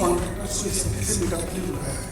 Contractors को इस तरीके से मिटा के बुलाया है।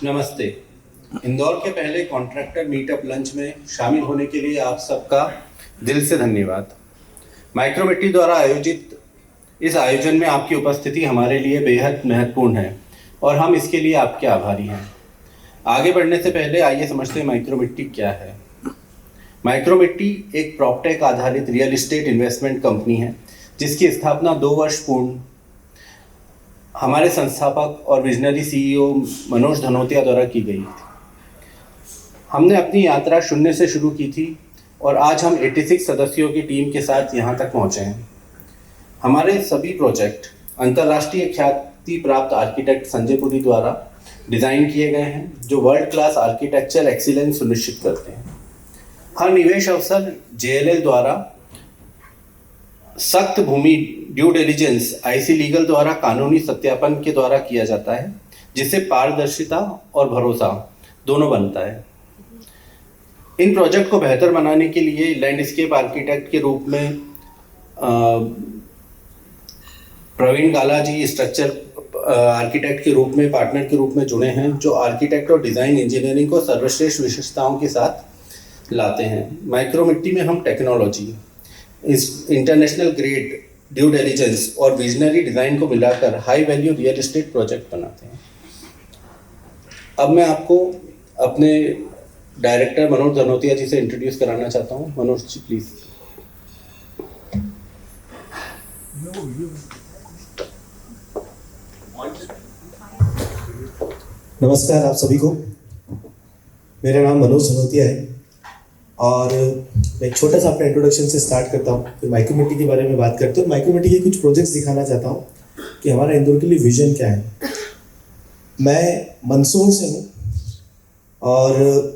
नमस्ते। इंदौर के पहले कॉन्ट्रैक्टर मीटअप लंच में शामिल होने के लिए आप सबका दिल से धन्यवाद। माइक्रोमिट्टी द्वारा आयोजित इस आयोजन में आपकी उपस्थिति हमारे लिए बेहद महत्वपूर्ण है और हम इसके लिए आपके आभारी हैं। आगे बढ़ने से पहले आइए समझते हैं माइक्रोमिट्टी क्या है। माइक्रोमिट्टी एक प्रॉपटेक आधारित रियल एस्टेट इन्वेस्टमेंट कंपनी है जिसकी स्थापना 2 वर्ष पूर्ण हमारे संस्थापक और विजनरी सीईओ मनोज धनोतिया द्वारा की गई थी। हमने अपनी यात्रा शून्य से शुरू की थी और आज हम 86 सदस्यों की टीम के साथ यहाँ तक पहुँचे हैं। हमारे सभी प्रोजेक्ट अंतर्राष्ट्रीय ख्याति प्राप्त आर्किटेक्ट संजय पुरी द्वारा डिज़ाइन किए गए हैं जो वर्ल्ड क्लास आर्किटेक्चर एक्सीलेंस सुनिश्चित करते हैं। हर निवेश अवसर JLL द्वारा सख्त भूमि ड्यू डिलिजेंस IC लीगल द्वारा कानूनी सत्यापन के द्वारा किया जाता है जिससे पारदर्शिता और भरोसा दोनों बनता है। इन प्रोजेक्ट को बेहतर बनाने के लिए लैंडस्केप आर्किटेक्ट के रूप में प्रवीण गाला जी स्ट्रक्चर आर्किटेक्ट के रूप में पार्टनर के रूप में जुड़े हैं जो आर्किटेक्ट और डिज़ाइन इंजीनियरिंग को सर्वश्रेष्ठ विशेषताओं के साथ लाते हैं। माइक्रोमिट्टी में हम टेक्नोलॉजी इस इंटरनेशनल ग्रेड ड्यू डिलिजेंस और विजनरी डिज़ाइन को मिलाकर high value real estate project बनाते हैं। अब मैं आपको अपने डायरेक्टर मनोज धनोतिया जी से इंट्रोड्यूस कराना चाहता हूँ। मनोज जी प्लीज। नमस्कार आप सभी को। मेरा नाम मनोज धनोतिया है और मैं एक छोटा सा अपना इंट्रोडक्शन से स्टार्ट करता हूँ, फिर माइक्रोमिट्टी के बारे में बात करते हैं। माइक्रोमिट्टी के कुछ प्रोजेक्ट्स दिखाना चाहता हूँ कि हमारा इंदौर के लिए विजन क्या है। मैं मंदसौर से हूँ और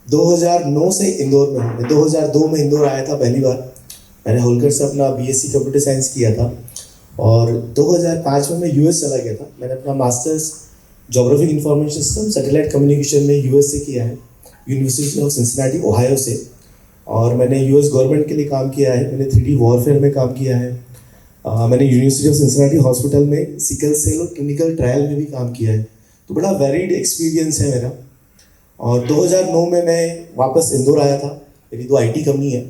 2009 से इंदौर में हूँ। मैं 2002 में इंदौर आया था पहली बार। मैंने होलकर से अपना BSc कंप्यूटर साइंस किया था और 2005 में मैं US चला गया था। मैंने अपना masters geographic information system satellite communication में US से किया है, यूनिवर्सिटी ऑफ सिंसिनाटी ओहायो से। और मैंने US गवर्नमेंट के लिए काम किया है। मैंने 3D वॉरफेयर में काम किया है। मैंने यूनिवर्सिटी ऑफ सिंसिनाटी हॉस्पिटल में सिकल सेल और क्लिनिकल ट्रायल में भी काम किया है। तो बड़ा वेरिड एक्सपीरियंस है मेरा। और 2009 में मैं वापस इंदौर आया था। मेरी 2 IT कंपनी है,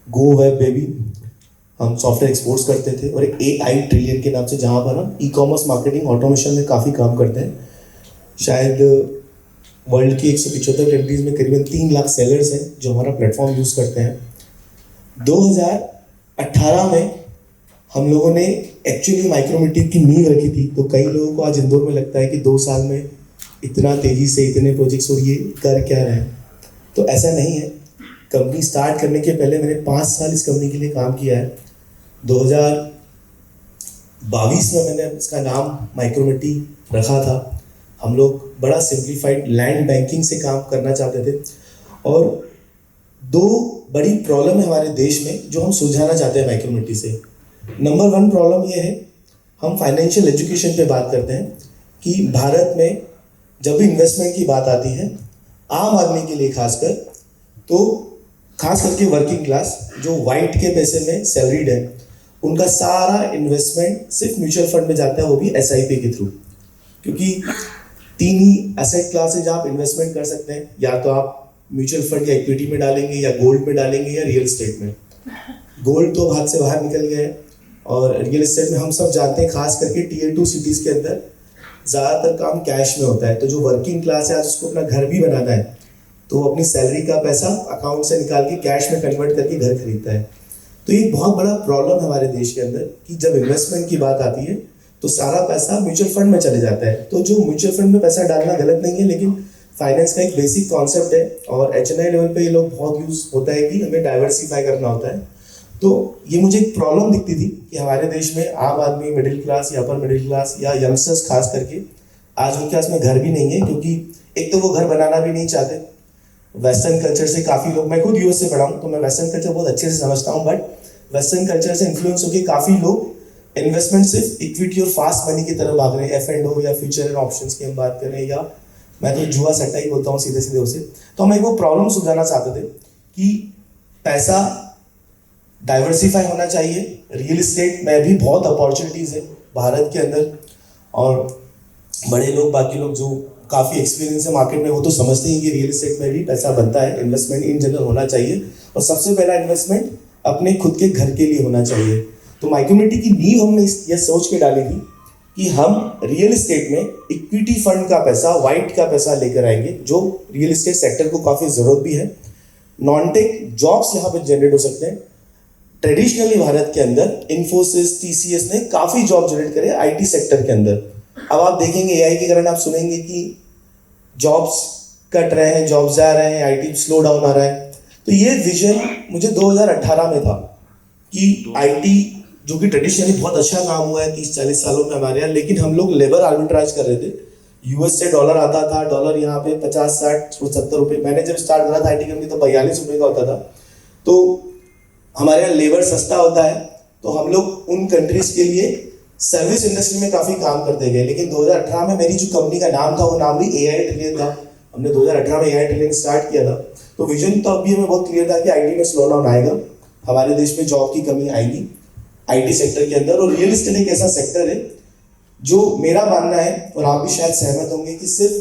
गो वेब बेबी, हम सॉफ्टवेयर एक्सपोर्ट्स करते थे, और एक AI ट्रिलियन के नाम से जहाँ पर हम ई-कॉमर्स मार्केटिंग ऑटोमेशन में काफ़ी काम करते हैं। शायद वर्ल्ड की 175 कंट्रीज़ में करीबन 3 लाख सेलर्स हैं जो हमारा प्लेटफॉर्म यूज़ करते हैं। 2018 में हम लोगों ने एक्चुअली माइक्रोमिट्टी की नींव रखी थी। तो कई लोगों को आज इंदौर में लगता है कि 2 साल में इतना तेज़ी से इतने प्रोजेक्ट्स और ये कर क्या रहे हैं, तो ऐसा नहीं है। कंपनी स्टार्ट करने के पहले मैंने 5 साल इस कंपनी के लिए काम किया है। 2022 में मैंने इसका नाम माइक्रोमिट्टी रखा था। हम लोग बड़ा सिंप्लीफाइड लैंड बैंकिंग से काम करना चाहते थे और 2 बड़ी प्रॉब्लम है हमारे देश में जो हम सुलझाना चाहते हैं माइक्रोमिट्टी से। नंबर 1 प्रॉब्लम ये है, हम फाइनेंशियल एजुकेशन पे बात करते हैं कि भारत में जब भी इन्वेस्टमेंट की बात आती है आम आदमी के लिए खासकर, तो खास करके वर्किंग क्लास जो वाइट के पैसे में सैलरीड है, उनका सारा इन्वेस्टमेंट सिर्फ म्यूचुअल फंड में जाता है, वो भी SIP के थ्रू। क्योंकि 3 ही एसेट क्लासेज आप इन्वेस्टमेंट कर सकते हैं, या तो आप म्यूचुअल फंड या इक्विटी में डालेंगे, या गोल्ड में डालेंगे, या रियल एस्टेट में। गोल्ड तो हाथ से बाहर निकल गया है, और रियल एस्टेट में हम सब जानते हैं, खास करके टीयर 2 सिटीज़ के अंदर ज़्यादातर काम कैश में होता है। तो जो वर्किंग क्लास है आज उसको अपना घर भी बनाना है तो वो अपनी सैलरी का पैसा अकाउंट से निकाल के कैश में कन्वर्ट करके घर खरीदता है। तो ये बहुत बड़ा प्रॉब्लम है हमारे देश के अंदर कि जब इन्वेस्टमेंट की बात आती है तो सारा पैसा म्यूचुअल फंड में चले जाता है। तो जो म्यूचुअल फंड में पैसा डालना गलत नहीं है, लेकिन फाइनेंस का एक बेसिक कॉन्सेप्ट है और HNI लेवल पे ये लोग बहुत यूज होता है कि हमें डाइवर्सिफाई करना होता है। तो ये मुझे एक प्रॉब्लम दिखती थी कि हमारे देश में आम आदमी, मिडिल क्लास या अपर मिडिल क्लास या यंगस्टर्स खास करके आज उनके पास में घर भी नहीं है, क्योंकि एक तो वो घर बनाना भी नहीं चाहते। वेस्टर्न कल्चर से काफ़ी लोग, मैं खुद US से पढ़ा हूँ तो मैं वेस्टर्न कल्चर बहुत अच्छे से समझता हूँ, बट वेस्टर्न कल्चर से इन्फ्लुएंस होकर काफ़ी लोग इन्वेस्टमेंट सिर्फ इक्विटी और फास्ट मनी की तरफ भाग रहे हैं। F&O या फ्यूचर एंड ऑप्शंस की हम बात करें, या मैं तो जुआ सट्टा ही बोलता हूँ सीधे सीधे उसे। तो हम एक वो प्रॉब्लम सुलझाना चाहते थे कि पैसा डाइवर्सिफाई होना चाहिए। रियल एस्टेट में भी बहुत अपॉर्चुनिटीज़ है भारत के अंदर, और बड़े लोग, बाकी लोग जो काफ़ी एक्सपीरियंस है मार्केट में, वो तो समझते हैं कि रियल एस्टेट में भी पैसा बनता है। इन्वेस्टमेंट इन जनरल होना चाहिए और सबसे पहला इन्वेस्टमेंट अपने खुद के घर के लिए होना चाहिए। तो माइक्रोमिटी की नींव हमने यह सोच के डाली थी कि हम रियल एस्टेट में इक्विटी फंड का पैसा, वाइट का पैसा लेकर आएंगे, जो रियल एस्टेट सेक्टर को काफ़ी ज़रूरत भी है। नॉन टेक जॉब्स यहाँ पर जनरेट हो सकते हैं। ट्रेडिशनली भारत के अंदर इन्फोसिस, TCS ने काफ़ी जॉब जनरेट करे IT सेक्टर के अंदर। अब आप देखेंगे AI के कारण आप सुनेंगे कि जॉब्स कट रहे हैं, जॉब्स जा रहे हैं, IT स्लो डाउन आ रहा है। तो ये विजन मुझे 2018 में था कि IT जो कि ट्रेडिशनली बहुत अच्छा काम हुआ है 30-40 सालों में हमारे यहाँ, लेकिन हम लोग लेबर आर्बिट्राज कर रहे थे। US से डॉलर आता था, डॉलर यहाँ पे 50, 60, 70 रुपये। मैंने जब स्टार्ट करा था IT कंपनी तो 42 रुपये का होता था। तो हमारे यहाँ लेबर सस्ता होता है, तो हम लोग उन कंट्रीज के लिए सर्विस इंडस्ट्री में काफ़ी काम करते गए। लेकिन 2018 में मेरी जो कंपनी का नाम था वो नाम भी AI ट्रिलियन था। हमने 2018 में AI ट्रिलियन स्टार्ट किया था। तो विजन तो अभी हमें बहुत क्लियर था कि IT में स्लो डाउन आएगा, हमारे देश में जॉब की कमी आएगी IT सेक्टर के अंदर। और रियल एस्टेट एक ऐसा सेक्टर है जो मेरा मानना है, और आप भी शायद सहमत होंगे, कि सिर्फ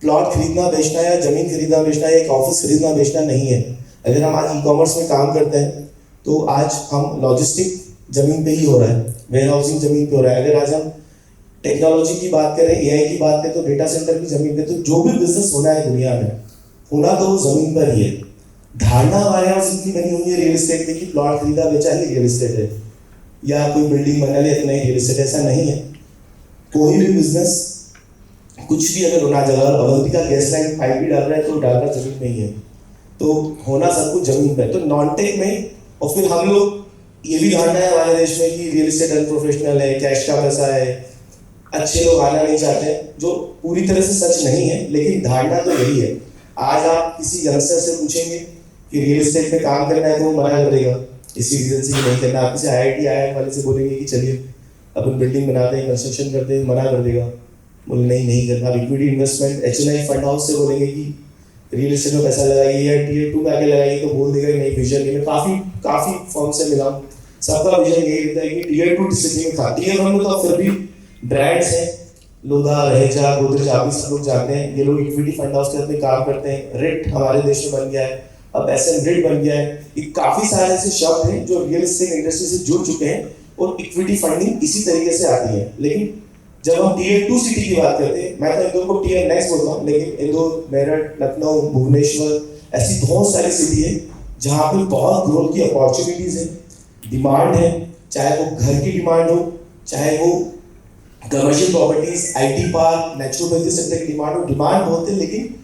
प्लॉट खरीदना बेचना या ज़मीन खरीदना बेचना या एक ऑफिस खरीदना बेचना नहीं है। अगर हम आज E-कॉमर्स में काम करते हैं तो आज हम लॉजिस्टिक ज़मीन पे ही हो रहा है, वेयर हाउसिंग ज़मीन पे हो रहा है। अगर आज हम टेक्नोलॉजी की बात करें, AI की बात करें, तो डेटा सेंटर की ज़मीन पे, तो जो भी बिजनेस होना है दुनिया में, होना तो वो ज़मीन पर ही है। धारणा हमारे यहाँ सिंपली बनी हुई है रियल एस्टेट में कि प्लॉट खरीदा बेचा ही रियल एस्टेट है, या कोई बिल्डिंग बना ले इतना ही रियल एस्टेट। ऐसा नहीं है। कोई भी बिजनेस, कुछ भी अगर होना, जगह अवंतिका गैस लाइन पाइप भी डाल रहा है तो डाल रहा जमीन में ही है, तो होना सब कुछ जमीन पर। तो नॉन टेक में, और फिर हम लोग, ये भी धारणा है हमारे देश में कि रियल एस्टेट अनप्रोफेशनल है, कैश का पैसा है, अच्छे लोग आना नहीं चाहते, जो पूरी तरह से सच नहीं है, लेकिन धारणा तो यही है। आज आप किसी यंगस्टर से पूछेंगे कि रियल एस्टेट में काम करना है तो वो मना करेगा, इसी रीजन से नहीं करना। आप किसी IIT IIM वाले से बोलेंगे कि चलिए अपन बिल्डिंग बनाते हैं, कंस्ट्रक्शन करते हैं, मना कर देगा, बोले नहीं करना। आप equity investment HNI fund house से बोलेंगे कि रियल एस्टेट में पैसा लगाइए या Tier 2 में आके लगाइए, तो बोल देगा नहीं, विजन नहीं। मैं काफ़ी फॉर्म से मिला, सबका विजन यही रहता है कि Tier 2 डिसिप्लिन था। Tier 1 में तो फिर भी ब्रांड्स हैं, लोधा, रहेजा, गोदरेज, आप भी सब लोग जानते हैं। ये लोग इक्विटी फंड हाउस के अंदर काम करते हैं। रिट हमारे देश में बन गया है, अब SM रिट बन गया है। ये काफ़ी सारे ऐसे शब्द हैं जो रियल एस्टेट इंडस्ट्री से जुड़ चुके हैं, और इक्विटी फंडिंग इसी तरीके से आती है। लेकिन जब हम Tier 2 सिटी की बात करते हैं, मैं तो इंदौर को Tier नेक्स्ट बोलता हूँ, लेकिन इंदौर, मेरठ, लखनऊ, भुवनेश्वर, ऐसी बहुत सारी सिटी है जहाँ पे बहुत ग्रोथ की अपॉर्चुनिटीज़ है, डिमांड है। चाहे वो घर की डिमांड हो, चाहे वो commercial properties, IT park, naturopathy sector की डिमांड हो। डिमांड बहुत है, लेकिन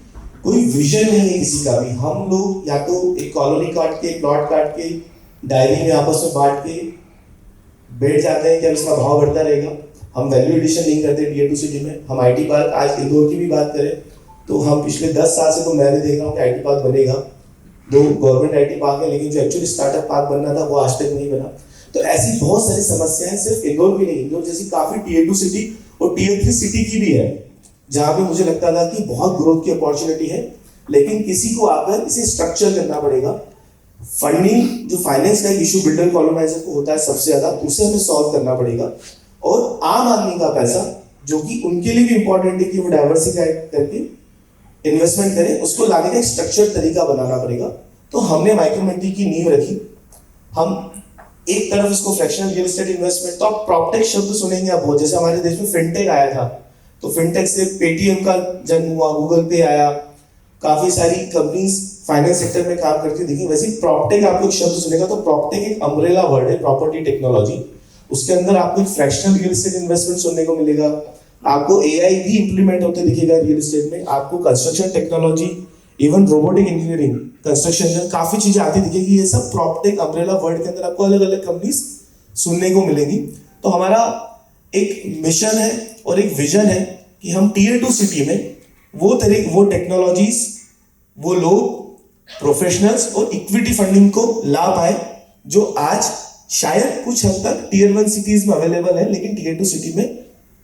कोई विजन नहीं है किसी का भी। हम लोग या तो एक कॉलोनी काट के, प्लॉट काट के, डायरी में आपस में बांट के बैठ जाते हैं कि अब इसका भाव बढ़ता रहेगा। हम वैल्यू एडिशन नहीं करते Tier 2 सिटी में। हम IT पार्क, आज इंदौर की भी बात करें तो हम पिछले 10 साल से, तो मैं भी देख रहा हूँ कि IT पार्क बनेगा। 2 गवर्नमेंट IT पार्क है, लेकिन जो एक्चुअली स्टार्टअप पार्क बनना था वो आज तक नहीं बना। तो ऐसी बहुत सारी समस्याएं सिर्फ इंदौर की नहीं, इंदौर जैसी काफ़ी Tier 2 सिटी और Tier 3 सिटी की भी है, जहाँ पे मुझे लगता था कि बहुत ग्रोथ की अपॉर्चुनिटी है, लेकिन किसी को आकर इसे स्ट्रक्चर करना पड़ेगा। फंडिंग, जो फाइनेंस का इशू बिल्डर कॉलोनाइजर को होता है सबसे ज़्यादा, उसे हमें सॉल्व करना पड़ेगा। और आम आदमी का पैसा, जो कि उनके लिए भी इंपॉर्टेंट है कि वो डाइवर्सिफाई करके इन्वेस्टमेंट करें, उसको लाने का एक स्ट्रक्चर तरीका बनाना पड़ेगा। तो हमने माइक्रोमिटी की नींव रखी। हम एक तरफ इसको फ्रैक्शनल रियल एस्टेट इन्वेस्टमेंट, तो आप प्रॉपटेक शब्द सुनेंगे आप बहुत, जैसे हमारे देश में फिनटेक आया था, तो फिनटेक से पेटीएम का जन्म हुआ, गूगल पे आया, काफी सारी कंपनीज फाइनेंस सेक्टर में काम करती देखिए। वैसे प्रॉपटेक आपको एक शब्द सुनेगा तो प्रॉपटेक एक अम्ब्रेला वर्ड है, प्रॉपर्टी टेक्नोलॉजी। उसके अंदर आपको एक फ्रैक्शनल रियल एस्टेट इन्वेस्टमेंट सुनने को मिलेगा, आपको एआई भी इंप्लीमेंट होते दिखेगा रियल एस्टेट में, आपको construction technology, even robotic engineering, construction में काफी चीजें आती दिखेगी। ये सब प्रॉपटेक अम्ब्रेला वर्ड के अंदर आपको अलग अलग कंपनीज सुनने को मिलेंगी। तो हमारा एक मिशन है और एक विजन है कि हम टीयर 2 सिटी में वो टेक्नोलॉजीज, वो लोग, प्रोफेशनल्स और इक्विटी फंडिंग को ला पाए जो आज शायद कुछ हद तक टीयर 1 सिटीज में अवेलेबल है, लेकिन टीयर 2 सिटी में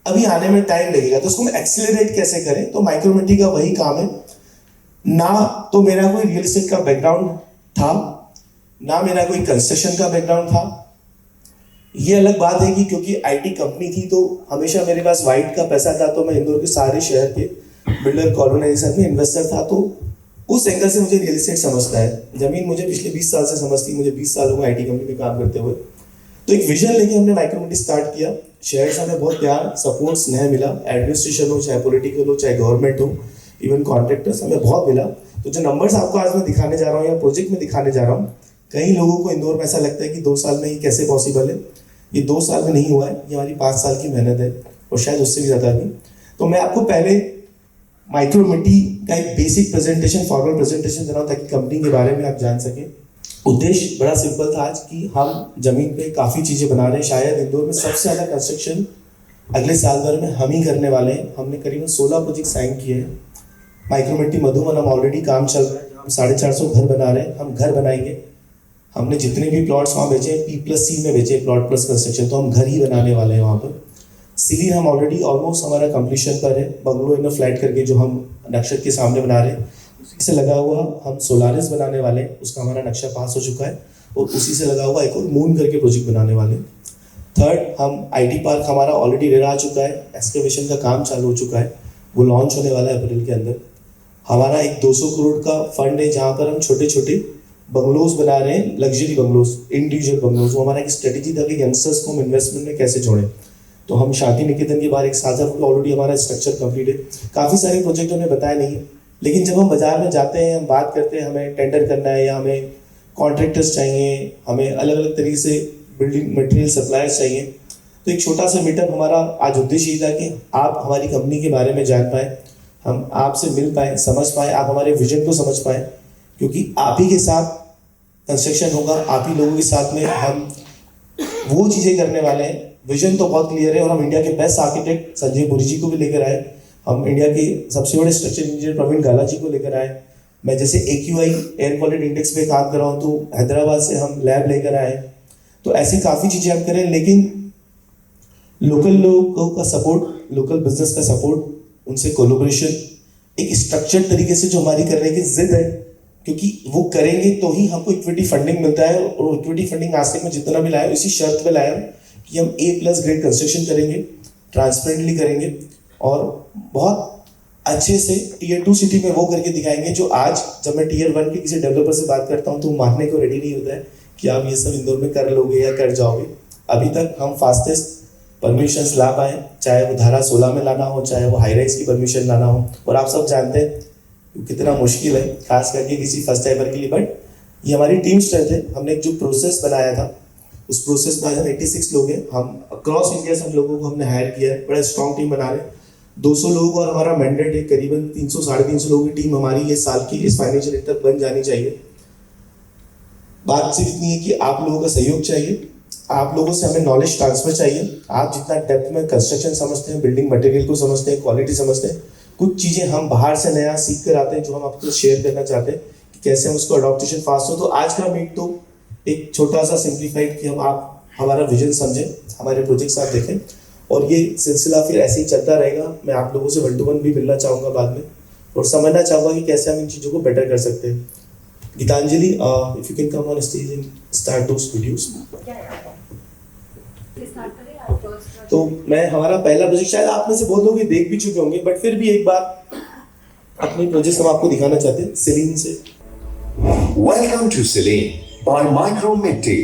अभी आने में टाइम लगेगा। तो उसको हम एक्सेलरेट कैसे करें, तो माइक्रोमेटी का वही काम है। ना तो मेरा कोई रियल एस्टेट का बैकग्राउंड था, ना मेरा कोई कंस्ट्रक्शन का बैकग्राउंड था। ये अलग बात है कि क्योंकि आईटी कंपनी थी तो हमेशा मेरे पास वाइट का पैसा था, तो मैं इंदौर के सारे शहर के बिल्डर कॉलोनाइजेशन में इन्वेस्टर था, तो उस एंगल से मुझे रियल एस्टेट समझता है। जमीन मुझे पिछले 20 साल से समझती है, मुझे 20 साल हो गए आईटी कंपनी में काम करते हुए। तो एक विजन लेके हमने माइक्रोमेटी स्टार्ट किया। शहर से हमें बहुत प्यार, सपोर्ट, स्नेह मिला। एडमिनिस्ट्रेशन हो, चाहे पॉलिटिकल हो, चाहे गवर्नमेंट हो, इवन कॉन्ट्रैक्टर्स, हमें बहुत मिला। तो जो नंबर्स आपको आज मैं दिखाने जा रहा हूँ या प्रोजेक्ट में दिखाने जा रहा हूँ, कई लोगों को इंदौर में ऐसा लगता है कि 2 साल में ये कैसे पॉसिबल है। ये 2 साल में नहीं हुआ है, ये हमारी 5 साल की मेहनत है और शायद उससे भी ज़्यादा भी। तो मैं आपको पहले माइक्रोमेटी का एक बेसिक प्रेजेंटेशन, फॉर्मल प्रेजेंटेशन दे रहा हूँ ताकि कंपनी के बारे में आप जान सकें। उद्देश्य बड़ा सिंपल था आज कि हम जमीन पे काफ़ी चीज़ें बना रहे हैं। शायद इंदौर में सबसे ज़्यादा कंस्ट्रक्शन अगले साल भर में हम ही करने वाले हैं। हमने करीबन 16 प्रोजेक्ट साइन किए हैं। माइक्रोमेटी मधुबन हम ऑलरेडी काम चल रहा है, हम 450 घर बना रहे हैं। हम घर बनाएंगे, हमने जितने भी प्लॉट्स वहाँ बेचे हैं P+C में बेचे, प्लॉट प्लस कंस्ट्रक्शन, तो हम घर ही बनाने वाले हैं वहाँ पर। सिविल हम ऑलरेडी ऑलमोस्ट हमारा कंप्लीशन पर है। बंगलो इन फ्लैट करके जो हम नक्शे के सामने बना रहे हैं, उसी से लगा हुआ हम सोलारिस बनाने वाले हैं, उसका हमारा नक्शा पास हो चुका है। और उसी से लगा हुआ एक और मून करके प्रोजेक्ट बनाने वाले हैं। थर्ड, हम आईटी पार्क हमारा ऑलरेडी रेडी आ चुका है, एक्सकेवेशन का काम चालू हो चुका है, वो लॉन्च होने वाला है अप्रैल के अंदर। हमारा एक 200 करोड़ का फंड है जहाँ पर हम छोटे छोटे बंगलोज बना रहे हैं, लग्जरी बंगलोज, इंडिविजुअल बंगलोज। वो हमारा एक स्ट्रेटेजी था कि यंगस्टर्स को हम इन्वेस्टमेंट में कैसे जोड़ें। तो हम शांति निकेतन के बाहर एक साझा ऑलरेडी हमारा स्ट्रक्चर कंप्लीट है। काफ़ी सारे प्रोजेक्ट हमने बताया नहीं, लेकिन जब हम बाजार में जाते हैं, हम बात करते हैं, हमें टेंडर करना है या हमें कॉन्ट्रैक्टर्स चाहिए, हमें अलग अलग तरीके से बिल्डिंग मटेरियल सप्लायर्स चाहिए, तो एक छोटा सा मीटअप हमारा आज उद्देश्य ये था कि आप हमारी कंपनी के बारे में जान पाए, हम आपसे मिल पाए, समझ पाए, आप हमारे विजन को समझ पाए, क्योंकि आप ही के साथ कंस्ट्रक्शन होगा, आप ही लोगों के साथ में हम वो चीज़ें करने वाले हैं। विजन तो बहुत क्लियर है और हम इंडिया के बेस्ट आर्किटेक्ट संजय पुरी जी को भी लेकर आए, हम इंडिया के सबसे बड़े स्ट्रक्चर इंजीनियर प्रवीण गाला जी को लेकर आए। मैं जैसे AQI एयर क्वालिटी इंडेक्स पे काम कर रहा हूँ, तो हैदराबाद से हम लैब लेकर आए। तो ऐसी काफ़ी चीज़ें हम करें, लेकिन लोकल लोगों का सपोर्ट, लोकल बिजनेस का सपोर्ट, उनसे कोलैबोरेशन, एक स्ट्रक्चर्ड तरीके से जो हमारी करने की जिद है, क्योंकि वो करेंगे तो ही हमको इक्विटी फंडिंग मिलता है। और इक्विटी फंडिंग आज तक में जितना भी लाया इसी शर्त पे लाया कि हम A+ ग्रेड कंस्ट्रक्शन करेंगे, ट्रांसपेरेंटली करेंगे और बहुत अच्छे से टीयर 2 सिटी में वो करके दिखाएंगे जो आज जब मैं टीयर 1 के किसी डेवलपर से बात करता हूँ तो मानने को रेडी नहीं होता है कि आप ये सब इंदौर में कर लोगे या कर जाओगे। अभी तक हम फास्टेस्ट परमिशंस ला पाए, चाहे वो धारा 16 में लाना हो, चाहे वो हाईराइज की परमिशन लाना हो। और आप सब जानते हैं कितना मुश्किल है, खास करके किसी फर्स्ट टाइमर के लिए। बट ये हमारी टीम स्ट्रेंथ है। हमने एक जो प्रोसेस बनाया था, उस प्रोसेस में आज हम 86 लोग हैं। हम अक्रॉस इंडिया सब लोगों को हमने हायर किया है, बड़ा स्ट्रॉन्ग टीम बना रहे हैं। 200 लोगों को और हमारा मैंडेट है, करीबन 300-350 लोगों की टीम हमारी ये साल की इस फाइनेंशियल ईयर तक बन जानी चाहिए। बात सिर्फ इतनी है कि आप लोगों का सहयोग चाहिए, आप लोगों से हमें नॉलेज ट्रांसफर चाहिए। आप जितना डेप्थ में कंस्ट्रक्शन समझते हैं, बिल्डिंग मटेरियल को समझते हैं, क्वालिटी समझते हैं, कुछ चीज़ें हम बाहर से नया सीख कर आते हैं जो हम आपको शेयर करना चाहते हैं कि कैसे हम उसको अडॉप्टेशन फास्ट हो। तो आज का मीट तो एक छोटा सा सिंप्लीफाइड कि हम आप हमारा विजन समझें, हमारे प्रोजेक्ट्स आप देखें और ये सिलसिला फिर ऐसे ही चलता रहेगा। मैं आप लोगों से 1 to 1 भी मिलना चाहूँगा बाद में और समझना चाहूँगा कि कैसे हम इन चीज़ों को बेटर कर सकते हैं। Geetanjali, if you can come on stage and start those videos. तो मैं हमारा पहला प्रोजेक्ट शायद आप में से बहुत लोग देख भी चुके होंगे, बट फिर भी एक बार अपनी प्रोजेक्ट हम आपको दिखाना चाहते हैं सेलिन से। Welcome to Celine by Micrometti.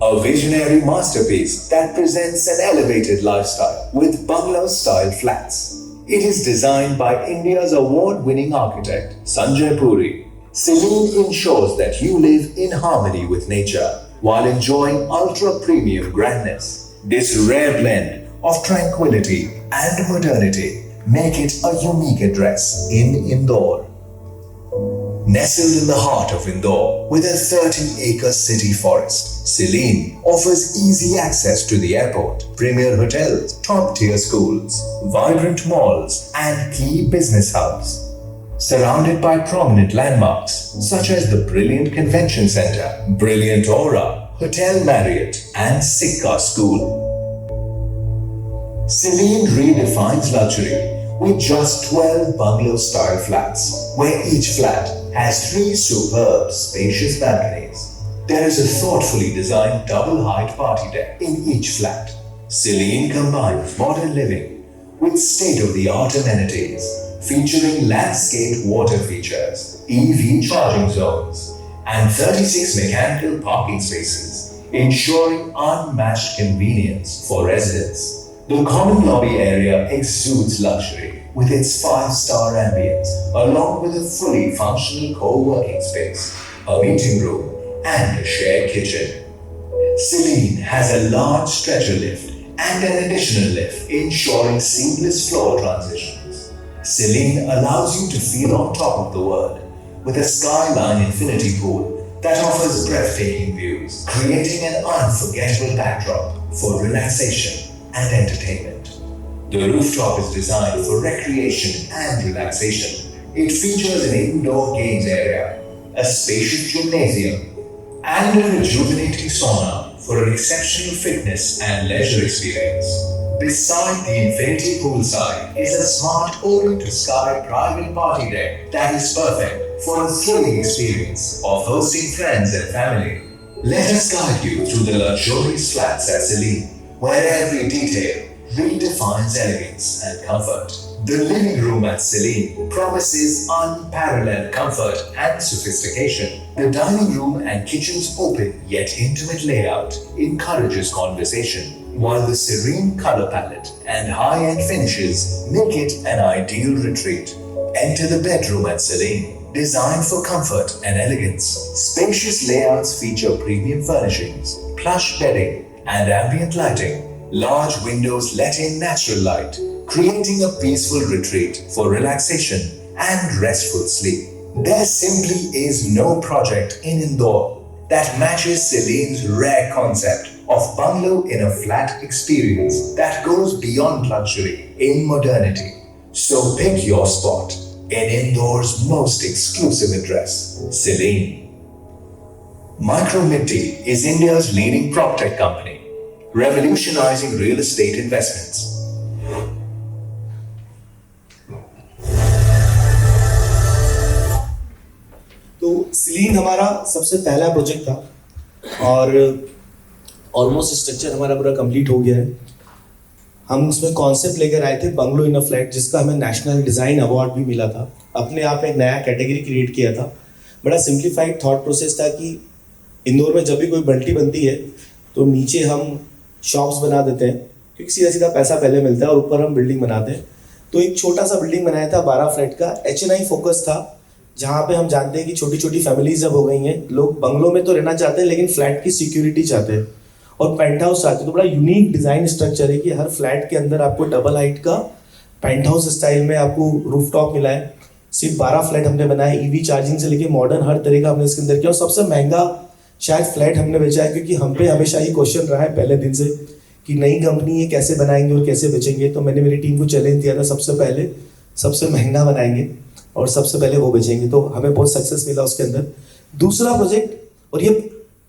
A visionary masterpiece that presents an elevated lifestyle with bungalow-style flats. It is designed by India's award-winning architect Sanjay Puri. Celine ensures that you live in harmony with nature while enjoying ultra-premium grandness. This rare blend of tranquility and modernity make it a unique address in Indore. Nestled in the heart of Indore with a 30-acre city forest, Celine offers easy access to the airport, premier hotels, top-tier schools, vibrant malls, and key business hubs. Surrounded by prominent landmarks such as the Brilliant Convention Center, Brilliant Aura, Hotel Marriott, and Sikka School. Celine redefines luxury with just 12 bungalow-style flats, where each flat has 3 superb, spacious balconies. There is a thoughtfully designed double-height party deck in each flat. Celine combines modern living with state-of-the-art amenities, featuring landscaped water features, EV charging zones, and 36 mechanical parking spaces, ensuring unmatched convenience for residents. The common lobby area exudes luxury with its 5-star ambience, along with a fully functional co-working space, a meeting room, and a shared kitchen. Celine has a large stretcher lift and an additional lift, ensuring seamless floor transitions. Celine allows you to feel on top of the world with a skyline infinity pool that offers breathtaking views, creating an unforgettable backdrop for relaxation and entertainment. The rooftop is designed for recreation and relaxation. It features an indoor games area, a spacious gymnasium, and a rejuvenating sauna for an exceptional fitness and leisure experience. Beside the infinity poolside is a smart open-to-sky private party deck that is perfect for a thrilling experience of hosting friends and family. Let us guide you through the luxurious flats at Celine, where every detail redefines elegance and comfort. The living room at Celine promises unparalleled comfort and sophistication. The dining room and kitchen's open yet intimate layout encourages conversation, while the serene color palette and high-end finishes make it an ideal retreat. Enter the bedroom at Celine, designed for comfort and elegance. Spacious layouts feature premium furnishings, plush bedding, and ambient lighting. Large windows let in natural light, creating a peaceful retreat for relaxation and restful sleep. There simply is no project in Indore that matches Celine's rare concept of bungalow in a flat experience that goes beyond luxury in modernity. So pick your spot in Indore's most exclusive address, Celine. Micromitti is India's leading PropTech company, revolutionizing real estate investments. तो ceiling हमारा सबसे पहला project था और almost structure हमारा पूरा complete हो गया है। हम उसमें कॉन्सेप्ट लेकर आए थे बंगलो इन अ फ्लैट, जिसका हमें नेशनल डिज़ाइन अवार्ड भी मिला था। अपने आप एक नया कैटेगरी क्रिएट किया था। बड़ा सिंप्लीफाइड थॉट प्रोसेस था कि इंदौर में जब भी कोई बल्टी बनती है तो नीचे हम शॉप्स बना देते हैं, क्योंकि सीधा सीधा पैसा पहले मिलता है, और ऊपर हम बिल्डिंग बनाते हैं। तो एक छोटा सा बिल्डिंग बनाया था 12 फ्लैट का, HNI फोकस था, जहाँ पे हम जानते हैं कि छोटी छोटी फैमिलीज जब हो गई हैं, लोग बंगलों में तो रहना चाहते हैं लेकिन फ्लैट की सिक्योरिटी चाहते हैं और पेंट हाउस चाहते हैं। तो बड़ा यूनिक डिज़ाइन स्ट्रक्चर है कि हर फ्लैट के अंदर आपको डबल हाइट का पेंट हाउस स्टाइल में आपको रूफटॉप मिला है। सिर्फ 12 फ्लैट हमने बनाए, EV चार्जिंग से लेके मॉडर्न हर तरह का हमने इसके अंदर किया। और सबसे महंगा शायद फ्लैट हमने बेचा है, क्योंकि हम पे हमेशा ये क्वेश्चन रहा है पहले दिन से कि नई कंपनी ये कैसे बनाएंगे और कैसे बेचेंगे। तो मैंने मेरी टीम को चैलेंज दिया था, सबसे पहले सबसे महंगा बनाएंगे और सबसे पहले वो बेचेंगे। तो हमें बहुत सक्सेस मिला उसके अंदर। दूसरा प्रोजेक्ट, और ये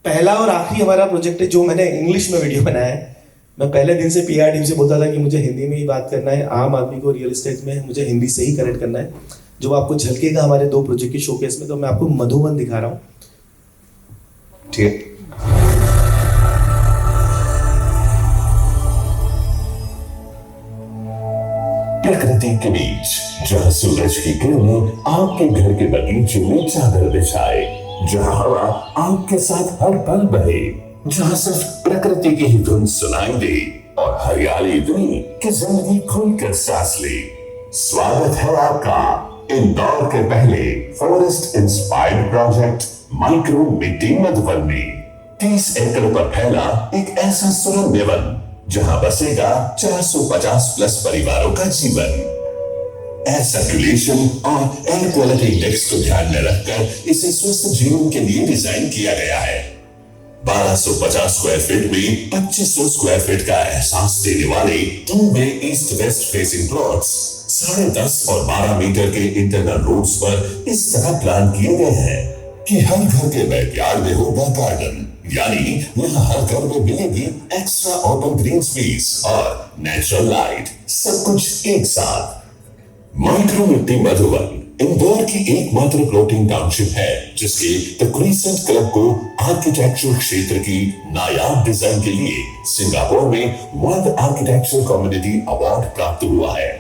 पहला और आखिरी हमारा प्रोजेक्ट है जो मैंने इंग्लिश में वीडियो बनाया है। मैं पहले दिन से PR टीम से बोलता था कि मुझे हिंदी में ही बात करना है, आम आदमी को रियल एस्टेट में मुझे हिंदी से ही कनेक्ट करना है। जो आपको झलकेगा हमारे 2 प्रोजेक्ट के शोकेस में। तो मैं आपको मधुबन दिखा रहा हूँ। ठीक, प्रकृति के बीच जहाँ सूरज की किरणें आपके घर के बगीचे में चादर बिछाए, जहाँ हवा आपके साथ हर पल बहे, जहां सिर्फ प्रकृति की ही धुन सुनाई दे और हरियाली इतनी कि जिंदगी खुलकर सांस ले। स्वागत है आपका इंदौर के पहले फॉरेस्ट इंस्पायर्ड प्रोजेक्ट माइक्रो मिट्टी मधुवन में। 30 एकड़ पर फैला एक ऐसा सुरम्य वन जहां बसेगा 450 प्लस परिवारों का जीवन। एयर सर्कुलेशन और एयर क्वालिटी इंडेक्स को ध्यान में रखकर इसे स्वस्थ जीवन के लिए डिजाइन किया गया है। 1250 स्क्वायर फीट में 2500 स्क्वायर फीट का एहसास देने वाले 2 वे ईस्ट वेस्ट फेसिंग प्लॉट्स 10.5 और 12 मीटर के इंटरनल रोड्स पर इस तरह प्लान किए गए हैं कि हर घर के बैकयार्ड में होगा गार्डन, यानी यहाँ हर घर में मिलेगी एक्स्ट्रा ओपन ग्रीन स्पेस और नेचुरल लाइट, सब कुछ एक साथ। माइक्रो मिट्टी मधुवन इंदौर की एकमात्र फ्लोटिंग टाउनशिप है जिसके द क्रिसेंट क्लब को आर्किटेक्चरल क्षेत्र की नायाब डिजाइन के लिए सिंगापुर में वर्ल्ड आर्किटेक्चरल कम्युनिटी अवार्ड प्राप्त हुआ है,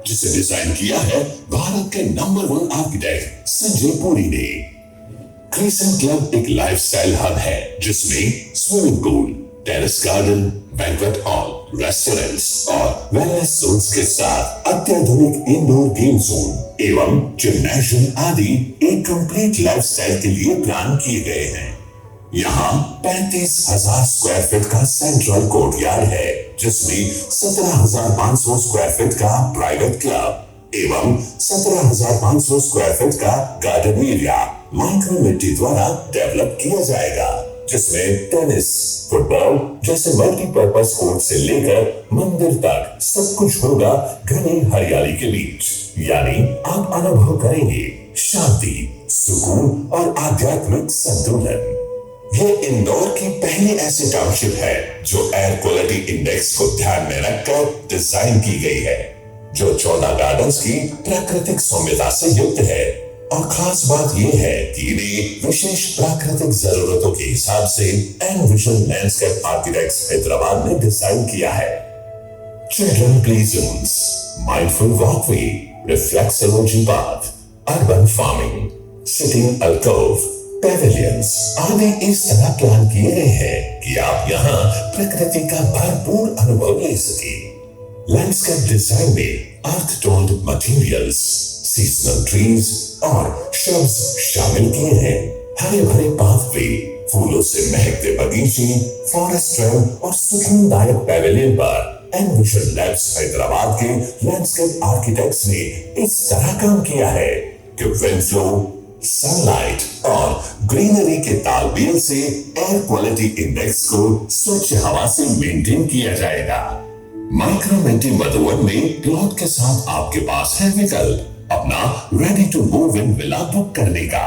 जिसे डिजाइन किया है भारत के नंबर 1 आर्किटेक्ट संजय पुरी ने। क्रिसेंट क्लब एक लाइफस्टाइल हब है जिसमें swimming pool, terrace garden, banquet hall, restaurants और वेलनेस जोन्स के साथ अत्याधुनिक इंडोर गेम जोन एवं जिम्नेशियम आदि एक कंप्लीट लाइफस्टाइल के लिए प्लान किए गए हैं। यहाँ 35,000 स्क्वायर फीट का सेंट्रल कोर्टयार्ड है जिसमें 17,500 स्क्वायर फीट का प्राइवेट क्लब एवं 17,500 स्क्वायर फीट का गार्डन एरिया माइक्रो मिट्टी द्वारा डेवलप किया जाएगा, जिसमें टेनिस, फुटबॉल जैसे मल्टीपर्पज कोर्ट से लेकर मंदिर तक सब कुछ होगा घनी हरियाली के बीच। यानी आप अनुभव करेंगे शांति, सुकून और आध्यात्मिक संतुलन। यह इंदौर की पहली ऐसी टाउनशिप है जो एयर क्वालिटी इंडेक्स को ध्यान में रखकर डिजाइन की गई है, जो 14 गार्डन्स की प्राकृतिक सौम्यता से युक्त है। और खास बात यह है कि इन्हें विशेष प्राकृतिक जरूरतों के हिसाब से एनविजन लैंडस्केप आर्किटेक्ट्स हैदराबाद ने डिजाइन किया है। Children play zones, mindful walkway, reflexology path, urban farming, sitting alcove, pavilions आदि इस तरह प्लान किए गए हैं कि आप यहाँ प्रकृति का भरपूर अनुभव ले सके। लैंडस्केप डिजाइन में अर्थ टोन्ड मटेरियल्स, सीजनल ट्रीज और श्रब्स शामिल किए हैं। हरे भरे पाथवे, फूलों से महकते बगीचे, फॉरेस्ट ट्रेल और सुकूनदायक पैवेलियन पर एनविजन लैब्स हैदराबाद के लैंडस्केप आर्किटेक्ट्स ने इस तरह काम किया है कि विंड फ्लो, सनलाइट और ग्रीनरी के तालमेल से एयर क्वालिटी इंडेक्स को स्वच्छ हवा से मेंटेन किया जाएगा। माइक्रो मिट्टी मधुवन में प्लॉट के साथ आपके पास है विकल्प अपना ready to move in villa book करने का,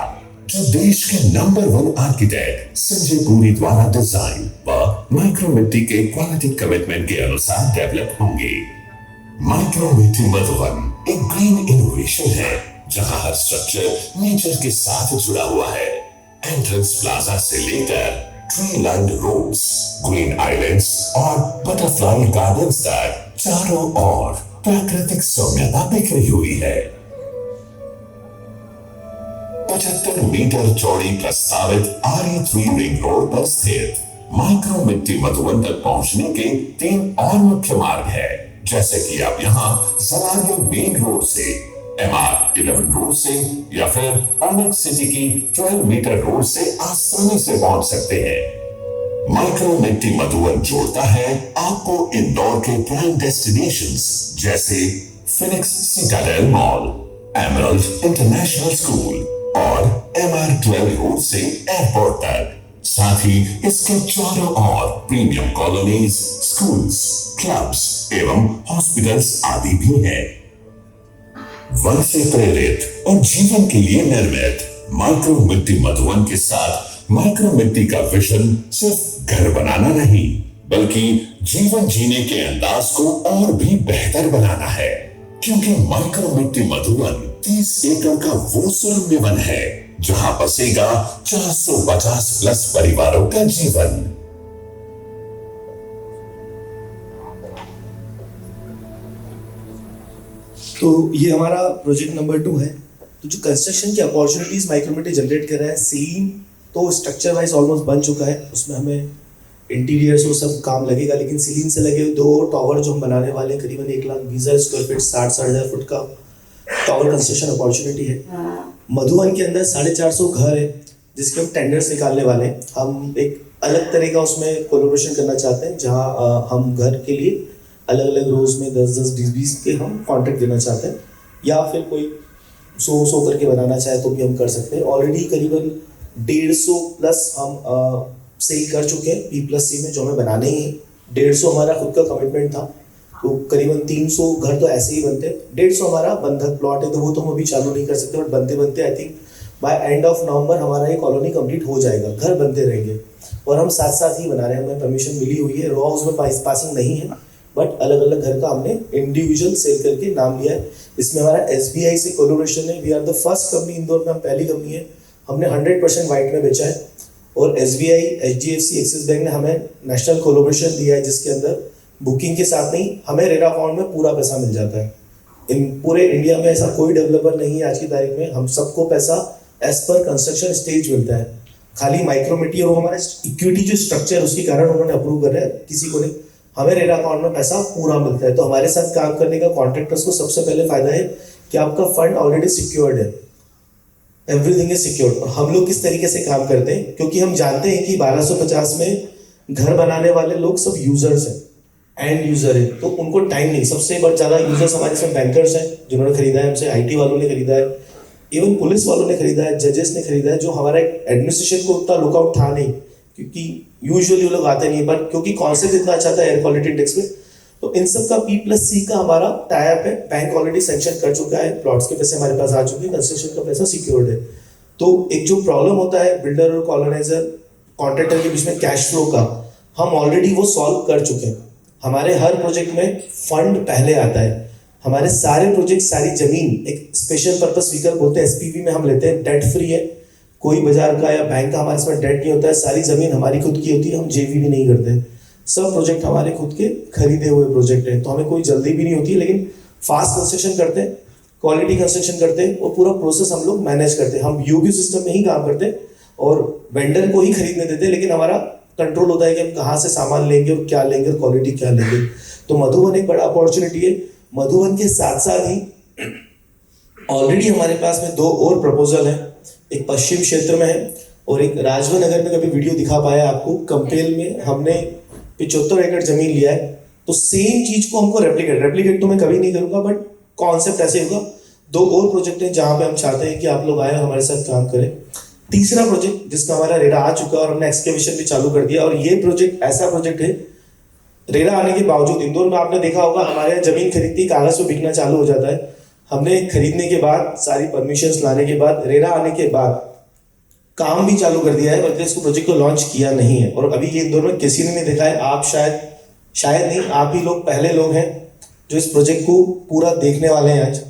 जो देश के नंबर 1 आर्किटेक्ट संजय पुरी द्वारा डिजाइन व माइक्रो मिट्टी के क्वालिटी कमिटमेंट के अनुसार डेवलप होंगे। माइक्रो मिट्टी मधुवन एक ग्रीन इनोवेशन है जहां हर स्ट्रक्चर नेचर के साथ जुड़ा हुआ है। एंट्रेंस प्लाजा से लेकर tree lined roads, green islands और बटरफ्लाई गार्डन्स तक चारों ओर प्राकृतिक सौम्यता बिखरी हुई है। 75 मीटर चौड़ी प्रस्तावित RE3 रिंग रोड पर स्थित माइक्रो मिट्टी मधुवन तक पहुंचने के 3 और मुख्य मार्ग है, जैसे कि आप यहाँ जलारिया मेन रोड से, MR11 रोड से या फिर ओनिक्स सिटी की 12 मीटर रोड से आसानी से पहुंच सकते हैं। माइक्रो मिट्टी मधुवन जोड़ता है आपको इंदौर के प्राइम डेस्टिनेशंस जैसे Phoenix Citadel mall, emerald international school और MR12 रोड से एयरपोर्ट तक। साथ ही इसके चारों ओर प्रीमियम कॉलोनीज, स्कूल्स, क्लब्स एवं हॉस्पिटल्स आदि भी हैं। वन से प्रेरित और जीवन के लिए निर्मित माइक्रो मिट्टी मधुवन के साथ माइक्रो मिट्टी का विजन सिर्फ घर बनाना नहीं बल्कि जीवन जीने के अंदाज को और भी बेहतर बनाना है, क्योंकि माइक्रो मिट्टी मधुवन 30 एकड़ का वो सुरम्य वन है जहां बसेगा 450 प्लस परिवारों का जीवन। तो ये हमारा प्रोजेक्ट नंबर 2 है। तो जो कंस्ट्रक्शन की अपॉर्चुनिटीज माइक्रो मिट्टी जनरेट कर रहा है, सीलिंग तो स्ट्रक्चर वाइज ऑलमोस्ट बन चुका है, उसमें हमें इंटीरियर्स वो सब काम लगेगा, लेकिन सीलिंग से लगे 2 टावर जो हम बनाने वाले हैं, करीबन 1,20,000 स्क्वायर फीट 60,000 फुट का टावर कंस्ट्रक्शन अपॉर्चुनिटी है। मधुबन के अंदर 450 घर है जिसके हम टेंडर्स निकालने वाले हैं। हम एक अलग तरह का उसमें कोलैबोरेशन करना चाहते हैं, जहां हम घर के लिए अलग अलग रोज में 10-10, 20-20 के हम कॉन्ट्रैक्ट देना चाहते हैं, या फिर कोई 100 करके बनाना चाहे तो भी हम कर सकते हैं। ऑलरेडी करीबन 150 प्लस हम सेल कर चुके हैं P+C में, जो हमें बनाने ही है। 150 हमारा खुद का कमिटमेंट था, तो करीबन 300 घर तो ऐसे ही बनते हैं। 150 हमारा बंधक प्लॉट है, तो वो तो हम अभी चालू नहीं कर सकते, बट बनते बनते I think by end of November हमारा ये कॉलोनी कंप्लीट हो जाएगा। घर बनते रहेंगे और हम साथ साथ ही बना रहे हैं, हमें परमिशन मिली हुई है। रॉ हाउस में पासिंग नहीं है, बट अलग अलग घर का हमने इंडिविजुअल सेल करके नाम लिया है। इसमें हमारा SBI से कोलैबोरेशन है। We are the first company Indore में, हम पहली कंपनी है, हमने 100% वाइट में बेचा है। और SBI, HDFC, एक्सिस बैंक ने हमें नेशनल कोलैबोरेशन दिया है, जिसके अंदर बुकिंग के साथ नहीं हमें रेरा अकाउंट में पूरा पैसा मिल जाता है। इन पूरे इंडिया में ऐसा कोई डेवलपर नहीं है आज की तारीख में, हम सबको पैसा एज पर कंस्ट्रक्शन स्टेज मिलता है। खाली माइक्रोमिटी और हमारा इक्विटी जो स्ट्रक्चर उसके कारण उन्होंने अप्रूव कर रहे हैं, किसी को नहीं, हमें रेरा अकाउंट में पैसा पूरा मिलता है। तो हमारे साथ काम करने का कॉन्ट्रैक्टर्स को सबसे पहले फायदा है कि आपका फंड ऑलरेडी सिक्योर्ड है, एवरीथिंग इज सिक्योर्ड। और हम लोग किस तरीके से काम करते हैं, क्योंकि हम जानते हैं कि 1250 में घर बनाने वाले लोग सब यूजर्स हैं, एंड यूजर है, तो उनको टाइम नहीं। सबसे ज्यादा यूजर्स हमारे इसमें बैंकर्स हैं जिन्होंने खरीदा है हमसे, IT वालों ने खरीदा है, इवन पुलिस वालों ने खरीदा है, जजेस ने खरीदा है, जो हमारा एडमिनिस्ट्रेशन को उतना लुकआउट था नहीं, क्योंकि यूजुअली वो लोग आते नहीं, बट क्योंकि कॉन्सेप्ट इतना अच्छा था एयर क्वालिटी इंडेक्स में, तो इन सब का P+C का हमारा टाई अप है। बैंक ऑलरेडी सैंक्शन कर चुका है, प्लॉट्स के पैसे हमारे पास आ चुके हैं, कंस्ट्रक्शन का पैसा सिक्योर्ड है। तो एक जो प्रॉब्लम होता है बिल्डर और कॉलोनाइजर कॉन्ट्रैक्टर के बीच में कैश फ्लो का, हम ऑलरेडी वो सॉल्व कर चुके हैं। हमारे हर प्रोजेक्ट में फंड पहले आता है। हमारे सारे प्रोजेक्ट, सारी जमीन एक स्पेशल पर्पस व्हीकल बोलते हैं SPV में हम लेते हैं, डेट फ्री है, कोई बाजार का या बैंक का हमारे इसमें डेट नहीं होता है। सारी जमीन हमारी खुद की होती है, हम JV भी नहीं करते। सब प्रोजेक्ट हमारे खुद के खरीदे हुए प्रोजेक्ट हैं, तो हमें कोई जल्दी भी नहीं होती है, लेकिन फास्ट कंस्ट्रक्शन करते हैं, क्वालिटी कंस्ट्रक्शन करते हैं, और पूरा प्रोसेस हम लोग मैनेज करते हैं। हम UQ सिस्टम में ही काम करते हैं और वेंडर को ही खरीदने देते हैं, लेकिन हमारा कंट्रोल होता है कि हम कहाँ से सामान लेंगे और क्या लेंगे और क्वालिटी क्या लेंगे। तो मधुबन एक बड़ा अपॉर्चुनिटी है। मधुबन के साथ साथ ही ऑलरेडी हमारे पास में 2 और प्रपोजल है, एक पश्चिम क्षेत्र में है और एक राजवन नगर में। कभी वीडियो दिखा पाया आपको, कंपेल में हमने 75 एकड़ जमीन लिया है। तो सेम चीज को हमको रेप्लिकेट तो मैं कभी नहीं करूंगा, बट कॉन्सेप्ट ऐसे होगा। 2 और प्रोजेक्ट हैं जहां पे हम चाहते हैं कि आप लोग आए हमारे साथ काम करें। तीसरा प्रोजेक्ट जिसका हमारा रेरा आ चुका है और हमने एक्सकेवेशन भी चालू कर दिया, और ये प्रोजेक्ट ऐसा प्रोजेक्ट है, रेरा आने के बावजूद इंदौर में आपने देखा होगा हमारे यहाँ जमीन खरीदती कागज पे बिकना चालू हो जाता है। हमने खरीदने के बाद, सारी परमिशंस लाने के बाद, रेरा आने के बाद काम भी चालू कर दिया है, बल्कि इसको प्रोजेक्ट को लॉन्च किया नहीं है। और अभी ये इंदौर में किसी ने नहीं देखा है, आप शायद नहीं, आप ही लोग पहले लोग हैं जो इस प्रोजेक्ट को पूरा देखने वाले हैं आज।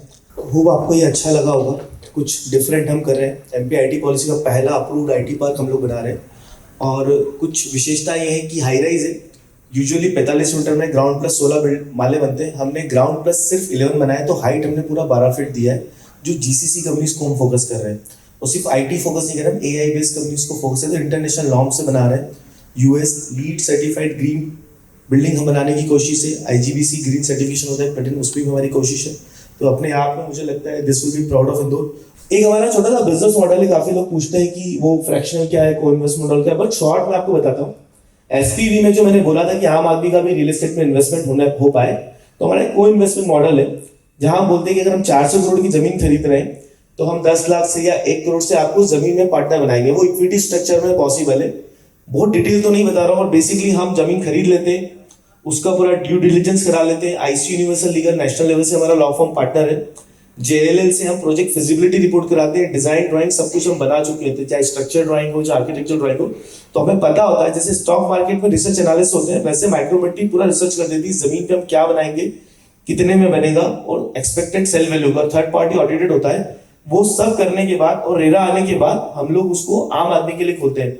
होप आपको ये अच्छा लगा होगा। कुछ डिफरेंट हम कर रहे हैं। MP IT पॉलिसी का पहला अप्रूव्ड IT पार्क हम लोग बना रहे हैं, और कुछ विशेषता ये है कि हाई राइज है। यूजुअली 45 मीटर में ग्राउंड प्लस 16 माले बनते हैं, हमने ग्राउंड प्लस सिर्फ 11 बनाया, तो हाइट हमने पूरा 12 फीट दिया है। जो GCC कंपनीज को हम फोकस कर रहे हैं, और सिर्फ IT फोकस नहीं कर रहे हैं, AI बेस्ड कंपनीज को फोकस है, तो इंटरनेशनल नॉर्म से बना रहे हैं। US lead certified green building हम बनाने की कोशिश है। IGBC ग्रीन सर्टिफिकेशन होता है प्लेटिनम, उस पर भी हमारी कोशिश है। तो अपने आप में मुझे लगता है this will be proud of Indore. एक हमारा छोटा सा बिजनेस मॉडल है, काफी लोग पूछते हैं कि वो फ्रैक्शनल क्या है, को इन्वेस्ट मॉडल क्या है, बट शॉर्ट में आपको बताता हूँ। SPV में जो मैंने बोला था कि आम आदमी का भी रियल एस्टेट में इन्वेस्टमेंट हो पाए, तो हमारा एक को इन्वेस्टमेंट मॉडल है, जहां हम बोलते हैं कि अगर हम 400 करोड़ की जमीन खरीद रहे हैं, तो हम 10 लाख से या 1 करोड़ से आपको जमीन में पार्टनर बनाएंगे। वो इक्विटी स्ट्रक्चर में पॉसिबल है, बहुत डिटेल तो नहीं बता रहा हूँ, और बेसिकली हम जमीन खरीद लेते हैं, उसका पूरा ड्यू डिलिजेंस करा लेते हैं। IC universal legal national level से हमारा लॉ फर्म पार्टनर है। JLL से हम प्रोजेक्ट फिजिबिलिटी रिपोर्ट कराते हैं, डिजाइन ड्राइंग सब कुछ हम बना चुके थे, चाहे स्ट्रक्चर ड्राइंग हो, चाहे आर्किटेक्चर ड्राइंग हो। तो हमें पता होता है, जैसे स्टॉक मार्केट में रिसर्च एनालिस्ट होते हैं, वैसे माइक्रोमेट्री पूरा रिसर्च कर देती है, जमीन पे हम क्या बनाएंगे, कितने में बनेगा, और एक्सपेक्टेड सेल वैल्यू का थर्ड पार्टी ऑडिटेड होता है। वो सब करने के बाद और रेरा आने के बाद हम लोग उसको आम आदमी के लिए खोलते हैं।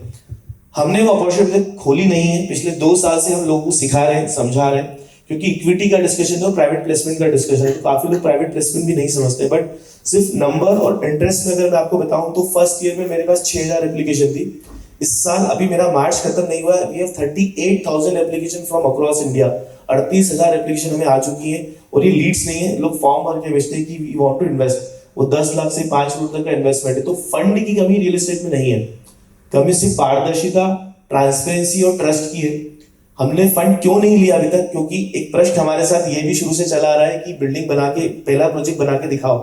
हमने वो अपॉर्चुनिटी खोली नहीं है, पिछले 2 साल से हम लोगों को सिखा रहे हैं, समझा रहे हैं, क्योंकि इक्विटी का डिस्कशन है और प्राइवेट प्लेसमेंट का डिस्कशन है। तो काफी लोग प्राइवेट प्लेसमेंट भी नहीं समझते, बट सिर्फ नंबर और इंटरेस्ट में अगर मैं आपको बताऊं तो फर्स्ट ईयर में मेरे पास 6000 एप्लीकेशन थी, इस साल अभी मेरा मार्च खत्म नहीं हुआ है, we have 38,000 application from across India. 38,000 application हमें आ चुकी है और ये लीड्स नहीं है, लोग फॉर्म भर के भेजते हैं कि वी वांट टू इन्वेस्ट, वो 10 लाख से 5 करोड़ तक का इन्वेस्टमेंट है। तो फंड की कमी रियल एस्टेट में नहीं है, कमी सिर्फ पारदर्शिता, ट्रांसपेरेंसी और ट्रस्ट की है। हमने फंड क्यों नहीं लिया अभी तक, क्योंकि एक प्रश्न हमारे साथ ये भी शुरू से चला आ रहा है कि बिल्डिंग बना के पहला प्रोजेक्ट बना के दिखाओ,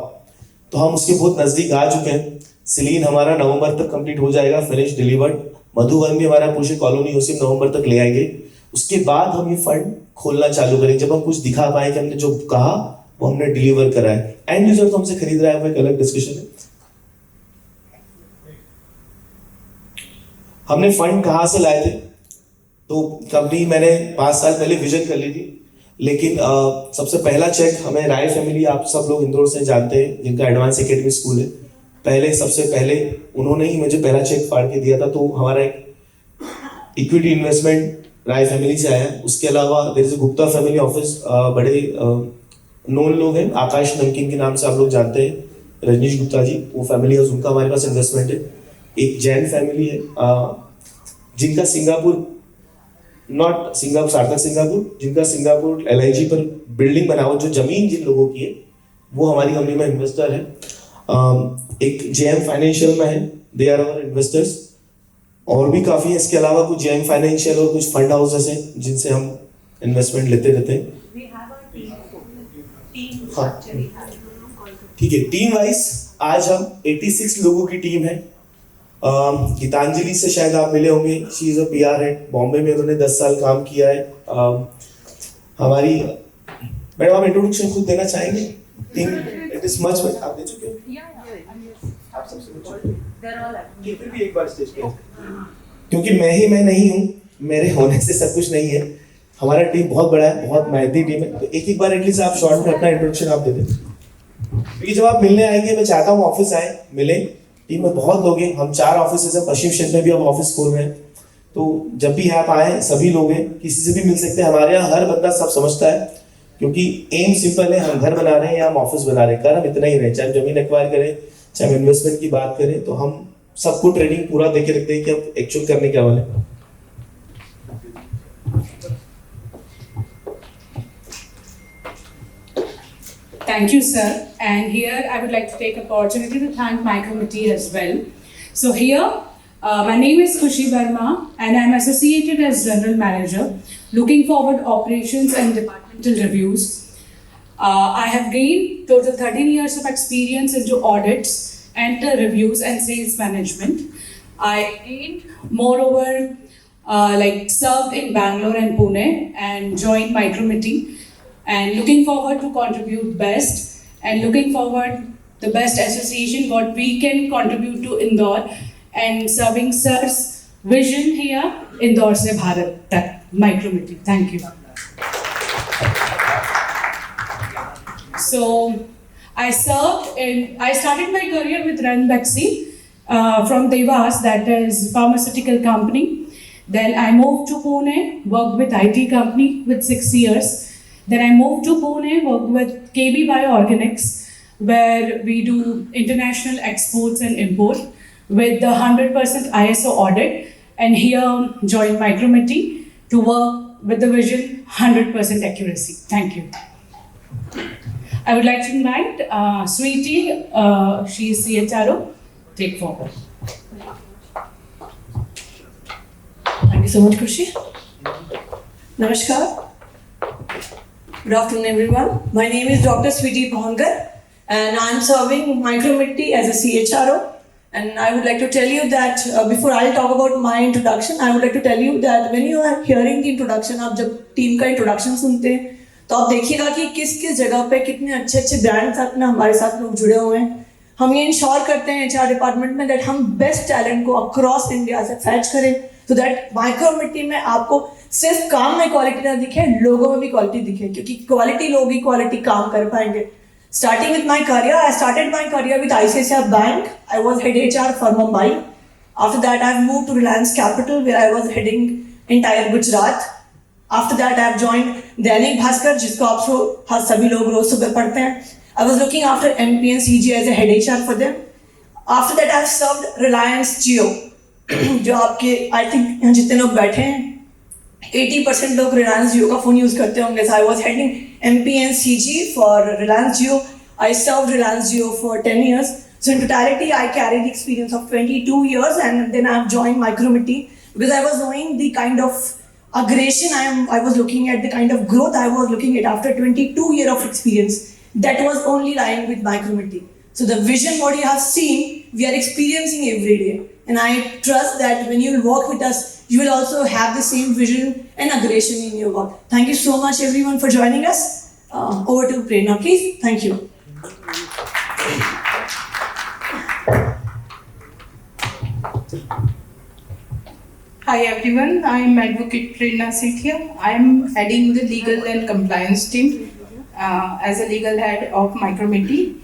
तो हम उसके बहुत नजदीक आ चुके हैं। सिलीन हमारा नवंबर तक कंप्लीट हो जाएगा, फिनिश डिलीवर्ड। मधुवन भी हमारा पूरे कॉलोनी उसी नवंबर तक ले आएंगे। उसके बाद हम ये फंड खोलना चालू करेंगे जब हम कुछ दिखा पाए कि हमने जो कहा वो हमने डिलीवर करा है। एंड यूजर तो हमसे खरीद रहा है, वो एक अलग डिस्कशन है। हमने फंड कहाँ से लाए थे, तो कंपनी मैंने 5 साल पहले विजन कर ली थी, लेकिन सबसे पहला चेक हमें राय फैमिली, आप सब लोग इंदौर से जानते हैं, जिनका एडवांस एकेडमी स्कूल है, सबसे पहले उन्होंने ही मुझे पहला चेक फाड़ के दिया था। तो हमारा एक इक्विटी इन्वेस्टमेंट राय फैमिली से आया। उसके अलावा there is a Gupta family office, बड़े नोन लोग हैं, आकाश नमकीन के नाम से आप लोग जानते हैं, रजनीश गुप्ता जी, वो फैमिली हाउस, उनका हमारे पास इन्वेस्टमेंट है। एक जैन फैमिली है, जिनका सिंगापुर, नॉट सिंगापुर सार्थक सिंगापुर, जिनका सिंगापुर LIG पर बिल्डिंग बना हुआ, जो जमीन जिन लोगों की है वो हमारी कंपनी में इन्वेस्टर है। एक JM फाइनेंशियल में है, दे आर आवर इन्वेस्टर्स। और भी काफी है, इसके अलावा कुछ JM फाइनेंशियल और कुछ फंड हाउसेस हैं जिनसे हम इन्वेस्टमेंट लेते रहते हैं। हाँ ठीक है, टीम वाइज आज हम 86 लोगों की टीम है। गीतांजलि से शायद आप मिले होंगे, शी इज अ PR है, बॉम्बे में उन्होंने 10 साल काम किया है। हमारी मैडम, आप इंट्रोडक्शन खुद देना चाहेंगे? टीम इट इज मच, आप दे चुके हैं, आप सबसे फिर भी एक बार स्टेज पे, क्योंकि मैं नहीं हूँ, मेरे होने से सब कुछ नहीं है। हमारा टीम बहुत बड़ा है, बहुत मेहनती टीम है, तो एक बार एटलीस्ट आप शॉर्ट में अपना इंट्रोडक्शन आप दे दें, क्योंकि जब आप मिलने आएंगे, मैं चाहता हूँ ऑफिस आए, मिले। टीम में बहुत लोग हैं, हम 4 ऑफिस है, पश्चिम क्षेत्र में भी हम ऑफिस खोल रहे हैं, तो जब भी आप आए, सभी लोग हैं, किसी से भी मिल सकते हैं। हमारे यहाँ हर बंदा सब समझता है, क्योंकि एम सिंपल है, हम घर बना रहे हैं या हम ऑफिस बना रहे हैं, कर हम इतना ही रहे, चाहे जमीन एक्वायर करें, चाहे हम इन्वेस्टमेंट की बात करें, तो हम सबको ट्रेनिंग पूरा देके रखते हैं कि हम एक्चुअल करने क्या वाले। Thank you, sir. And here I would like to take opportunity to thank Micrometti as well. So here, my name is Khushi Verma, and I'm associated as General Manager, looking forward operations and departmental reviews. I have gained total 13 years of experience into audits and reviews and sales management. I gained moreover served in Bangalore and Pune and joined Micrometti. And looking forward to contribute best, and looking forward the best association what we can contribute to Indore, and serving sir's vision here, Indore se Bharat tak, Micrometti. Thank you. So I started my career with Ranbaxy from Dewas, that is pharmaceutical company. Then I moved to Pune, worked with IT company with 6 years. Then I moved to Pune, worked with KB Bioorganics, where we do international exports and import with the 100% ISO audit, and here joined Micrometti to work with the vision 100% accuracy. Thank you. I would like to invite Sweetie, she is CHRO, take forward. Thank you so much, Khushi. Namaskar. Good afternoon, everyone. My name is Dr. Sweetie Bhonkar, and I'm serving Micrometti as a CHRO. And I would like to tell you that before I'll talk about my introduction, I would like to tell you that when you are hearing the introduction, आप जब team का introduction सुनते हैं, तो आप देखिएगा कि किस किस जगह पे कितने अच्छे अच्छे ब्रांड्स अपने हमारे साथ लोग जुड़े हुए हैं। हम ये इंश्योर करते हैं HR डिपार्टमेंट में दैट हम बेस्ट टैलेंट को अक्रॉस इंडिया से फैच करें, तो दैट माइक्रोमेट्री में आपको सिर्फ काम में क्वालिटी ना दिखे, लोगों में भी क्वालिटी दिखे, क्योंकि क्वालिटी लोग ही क्वालिटी काम कर पाएंगे। Starting with my career, I started my career with ICICI Bank. I was head HR for Mumbai. After that, I've moved to Reliance Capital, where I was heading entire Gujarat. After that, I've joined Dainik Bhaskar, जिसको आप सभी लोग रोज सुबह पढ़ते हैं. I was looking after MP and CG as a head HR for them. After that, I've served Reliance Jio. जो आपके I think यहाँ जितने लोग बैठे हैं 80% लोग रिलायंस जियो का फ़ोन यूज़ करते होंगे. I was heading MPNCG for Reliance Jio. I served Reliance Jio for 10 years. So in totality, I carried the experience of 22 years, and then I've joined Micrometti because I was knowing the kind of aggression I was looking at, the kind of growth I was looking at after 22 years of experience. That was only lying with Micrometti. So the vision what you have seen, we are experiencing every day. And I trust that when you will work with us, you will also have the same vision and aggression in your work. Thank you so much everyone for joining us. Over to Prerna, please. Thank you. Hi everyone, I am Advocate Prerna Sethia. I am heading the legal and compliance team as a legal head of Micrometti.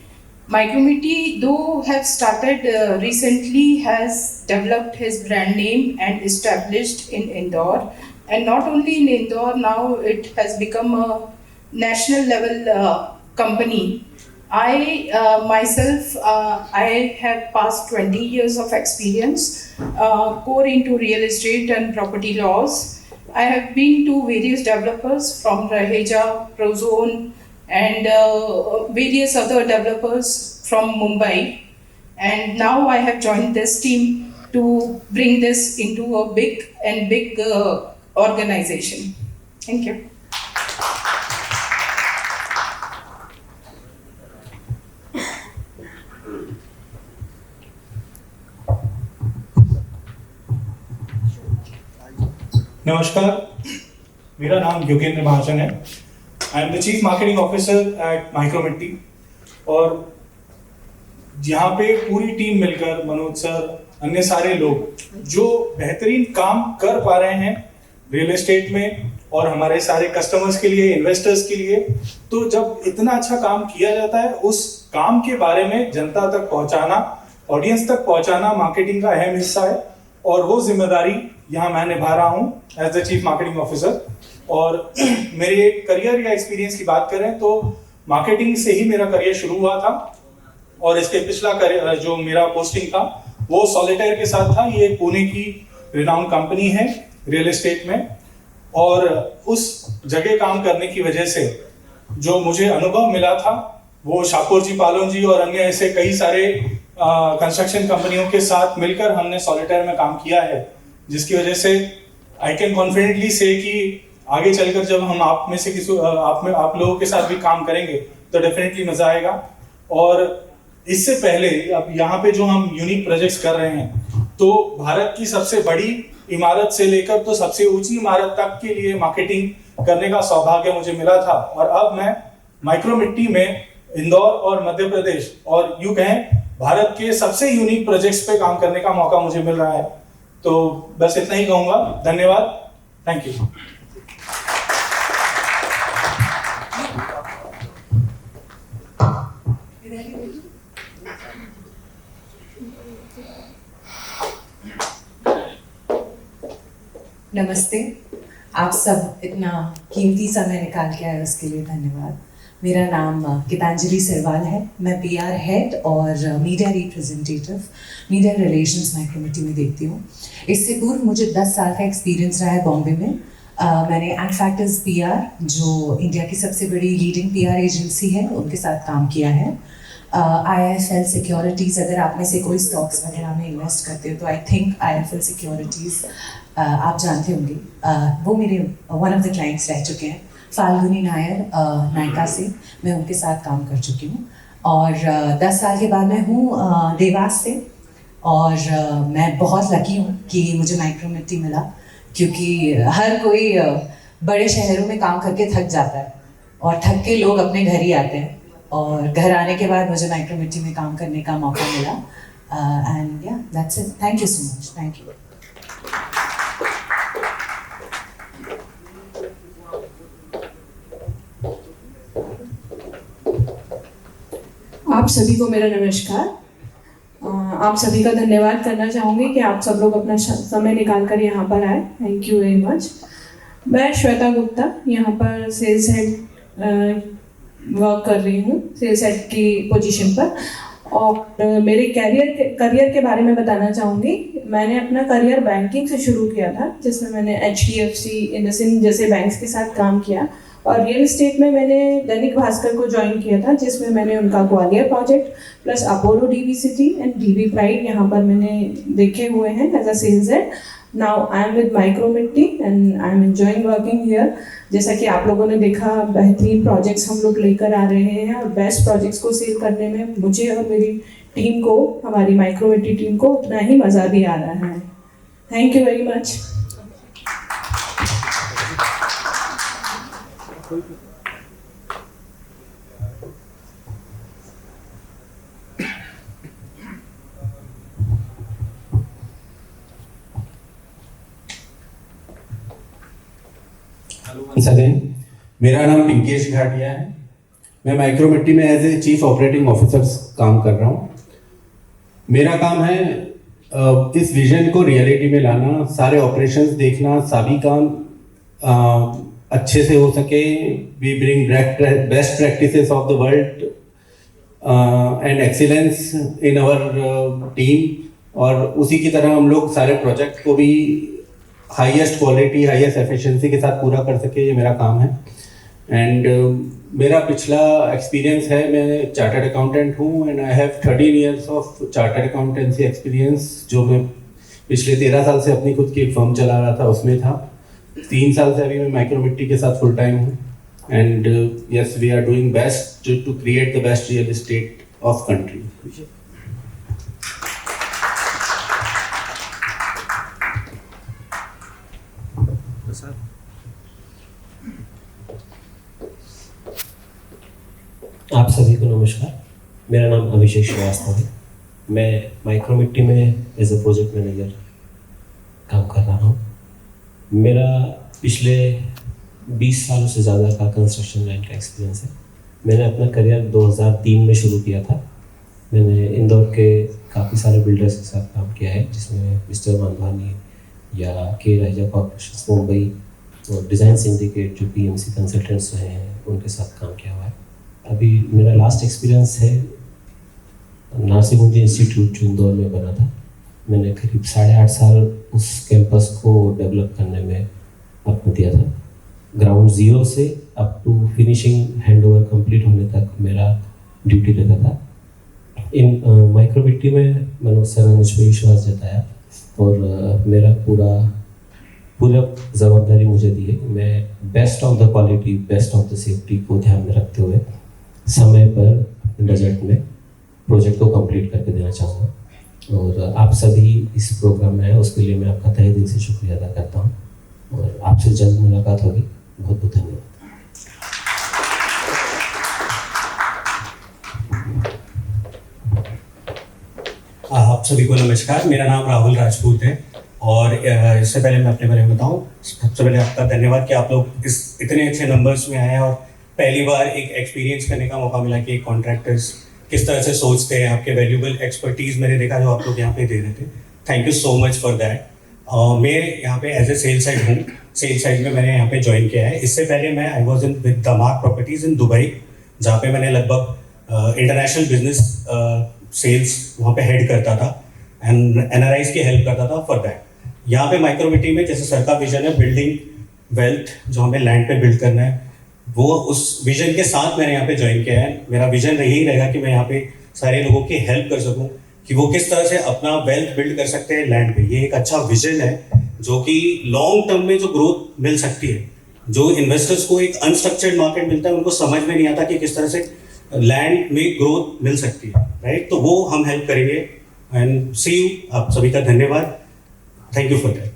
Micrometti, though have started recently, has developed his brand name and established in Indore. And not only in Indore, now it has become a national level company. I myself, I have past 20 years of experience, core into real estate and property laws. I have been to various developers from Raheja, Prozone, and various other developers from Mumbai. And now I have joined this team to bring this into a big organization. Thank you. नमस्कार, मेरा नाम योगेंद्र महाजन है. I am the chief marketing officer at Micromitti. और यहाँ पे पूरी team मिलकर, Manoj sir, अन्य सारे लोग जो बेहतरीन काम कर पा रहे हैं रियल एस्टेट में और हमारे सारे कस्टमर्स के लिए, इन्वेस्टर्स के लिए. तो जब इतना अच्छा काम किया जाता है, उस काम के बारे में जनता तक पहुंचाना, ऑडियंस तक पहुंचाना मार्केटिंग का अहम हिस्सा है. और वो जिम्मेदारी यहाँ मैं निभा रहा हूँ as the chief marketing officer. और मेरे करियर या एक्सपीरियंस की बात करें तो मार्केटिंग से ही मेरा करियर शुरू हुआ था. और इसके पिछला करियर जो मेरा पोस्टिंग था वो सॉलिटेयर के साथ था. ये पुणे की रिनाउंड कंपनी है रियल एस्टेट में. और उस जगह काम करने की वजह से जो मुझे अनुभव मिला था वो शाहपुर जी, पालोन जी और अन्य ऐसे कई सारे कंस्ट्रक्शन कंपनियों के साथ मिलकर हमने सॉलिटेयर में काम किया है, जिसकी वजह से आई कैन कॉन्फिडेंटली से कि आगे चलकर जब हम आप में से किसी आप लोगों के साथ भी काम करेंगे तो डेफिनेटली मजा आएगा. और इससे पहले अब यहाँ पे जो हम यूनिक प्रोजेक्ट्स कर रहे हैं, तो भारत की सबसे बड़ी इमारत से लेकर तो सबसे ऊंची इमारत तक के लिए मार्केटिंग करने का सौभाग्य मुझे मिला था. और अब मैं माइक्रोमेट्टी में इंदौर और मध्य प्रदेश और यूं कहें भारत के सबसे यूनिक प्रोजेक्ट्स पे काम करने का मौका मुझे मिल रहा है. तो बस इतना ही कहूंगा. धन्यवाद. Thank you. नमस्ते. आप सब इतना कीमती समय निकाल के आए उसके लिए धन्यवाद. मेरा नाम गीतांजलि सरवाल है. मैं PR हेड और मीडिया रिप्रेजेंटेटिव, मीडिया रिलेशंस माइक्रोमेट्टी में देखती हूँ. इससे पूर्व मुझे 10 साल का एक्सपीरियंस रहा है बॉम्बे में. मैंने एड फैक्टर्स PR, जो इंडिया की सबसे बड़ी लीडिंग PR एजेंसी है, उनके साथ काम किया है. IIFL सिक्योरिटीज़, अगर आप में से कोई स्टॉक्स वगैरह में इन्वेस्ट करते हो तो आई थिंक IIFL सिक्योरिटीज़ आप जानते होंगे, वो मेरे वन ऑफ द क्लाइंट्स रह चुके हैं. फाल्गुनी नायर नायका से मैं उनके साथ काम कर चुकी हूँ. और 10 साल के बाद मैं हूँ देवास से. और मैं बहुत लकी हूँ कि मुझे माइक्रोमेट्टी मिला, क्योंकि हर कोई बड़े शहरों में काम करके थक जाता है और थक के लोग अपने घर ही आते हैं. और घर आने के बाद मुझे माइक्रोमेट्टी में काम करने का मौका मिला. एंड या that's it. Thank you so much. Thank you. आप सभी को मेरा नमस्कार. आप सभी का धन्यवाद करना चाहूँगी कि आप सब लोग अपना समय निकाल कर यहाँ पर आए. Thank you very much. मैं श्वेता गुप्ता यहाँ पर सेल्स हेड वर्क कर रही हूँ, सेल्स हेड की पोजीशन पर. और मेरे करियर के बारे में बताना चाहूँगी। मैंने अपना करियर बैंकिंग से शुरू किया था, जिसमें मैंने HDFC, इंडसइंड जैसे बैंक्स के साथ काम किया, और रियल एस्टेट में मैंने दैनिक भास्कर को ज्वाइन किया था, जिसमें मैंने उनका Gwalior project plus Apollo DV city and DV pride यहाँ पर मैंने देखे हुए हैं as a sales head. Now I am with Micromitti and I am enjoying working here. जैसा कि आप लोगों ने देखा, बेहतरीन प्रोजेक्ट्स हम लोग लेकर आ रहे हैं, और बेस्ट प्रोजेक्ट्स को सेल करने में मुझे और मेरी टीम को, हमारी माइक्रोमिट्टी टीम को उतना ही मज़ा भी आ रहा है। Thank you very much. सदेन, मेरा नाम पिंकेश घाटिया है। मैं माइक्रोमिट्टी में as a chief operating officer काम कर रहा हूँ। मेरा काम है इस विजन को रियलिटी में लाना, सारे ऑपरेशंस देखना, सभी काम अच्छे से हो सके। We bring best practices of the world and excellence in our team, और उसी की तरह हम लोग सारे प्रोजेक्ट को भी हाईएस्ट क्वालिटी, हाईएस्ट एफिशिएंसी के साथ पूरा कर सके, ये मेरा काम है। एंड मेरा पिछला एक्सपीरियंस है, मैं चार्टर्ड अकाउंटेंट हूँ and I have 13 years of chartered accountancy experience, जो मैं पिछले 13 साल से अपनी खुद की एक फर्म चला रहा था, उसमें था। 3 साल से अभी मैं माइक्रोमिट्टी के साथ फुल टाइम हूँ। And yes, we are doing best to create the best real estate of country. आप सभी को नमस्कार। मेरा नाम अभिषेक श्रीवास्तव है। मैं माइक्रोमिट्टी में एज ए प्रोजेक्ट मैनेजर काम कर रहा हूँ। मेरा पिछले 20 सालों से ज़्यादा का कंस्ट्रक्शन लाइन का एक्सपीरियंस है। मैंने अपना करियर 2003 में शुरू किया था। मैंने इंदौर के काफ़ी सारे बिल्डर्स के साथ काम किया है, जिसमें मिस्टर मानवानी या के राजा कॉर्पोरेशन मुंबई और डिज़ाइन सिंडिकेट जो PMC कंसल्टेंट्स रहे हैं, उनके साथ काम किया हुआ है। अभी मेरा लास्ट एक्सपीरियंस है नारसिंह इंस्टीट्यूट जो इंदौर में बना था। मैंने करीब 8.5 साल उस कैंपस को डेवलप करने में अपना दिया था। ग्राउंड जीरो से up to finishing handover complete होने तक मेरा ड्यूटी रहता था। इन माइक्रोमिट्टी में मनोज सर ने मुझ पर विश्वास जताया और मेरा पूरा जवाबदारी मुझे दी है। मैं best of the quality, best of the safety को ध्यान में रखते हुए समय पर अपने बजट में प्रोजेक्ट को कंप्लीट करके देना चाहूँगा। और आप सभी इस प्रोग्राम में आए, उसके लिए मैं आपका तहे दिल से शुक्रिया अदा करता हूँ और आपसे जल्द मुलाकात होगी। बहुत बहुत धन्यवाद। आप सभी को नमस्कार। मेरा नाम राहुल राजपूत है और इससे पहले मैं अपने बारे में बताऊं, सबसे पहले आपका धन्यवाद कि आप लोग इस इतने अच्छे नंबर्स में आए हैं और पहली बार एक एक्सपीरियंस करने का मौका मिला कि कॉन्ट्रैक्टर्स किस तरह से सोचते हैं। आपके वैल्यूबल एक्सपर्टीज़ मैंने देखा जो आप लोग यहाँ पे दे रहे थे। Thank you so much for that. मैं यहाँ पे एज ए सेल्स हेड हूँ। सेल्स हेड में मैंने यहाँ पे ज्वाइन किया है। इससे पहले मैं आई वॉज इन विद दमाक प्रॉपर्टीज़ इन दुबई, जहाँ पे मैंने लगभग इंटरनेशनल बिजनेस सेल्स वहाँ पे हेड करता था एंड NRIs की हेल्प करता था फॉर दैट। यहाँ पे माइक्रोमिट्टी में जैसे सर का विजन है बिल्डिंग वेल्थ, जो हमें लैंड पे बिल्ड करना है, वो उस विजन के साथ मैंने यहाँ पे ज्वाइन किया है। मेरा विजन यही रहेगा कि मैं यहाँ पे सारे लोगों की हेल्प कर सकूँ कि वो किस तरह से अपना वेल्थ बिल्ड कर सकते हैं लैंड पे। ये एक अच्छा विजन है जो कि लॉन्ग टर्म में जो ग्रोथ मिल सकती है। जो इन्वेस्टर्स को एक अनस्ट्रक्चर्ड मार्केट मिलता है, उनको समझ में नहीं आता कि किस तरह से लैंड में ग्रोथ मिल सकती है, राइट। तो वो हम हेल्प करेंगे एंड सी यू। आप सभी का धन्यवाद। Thank you for that.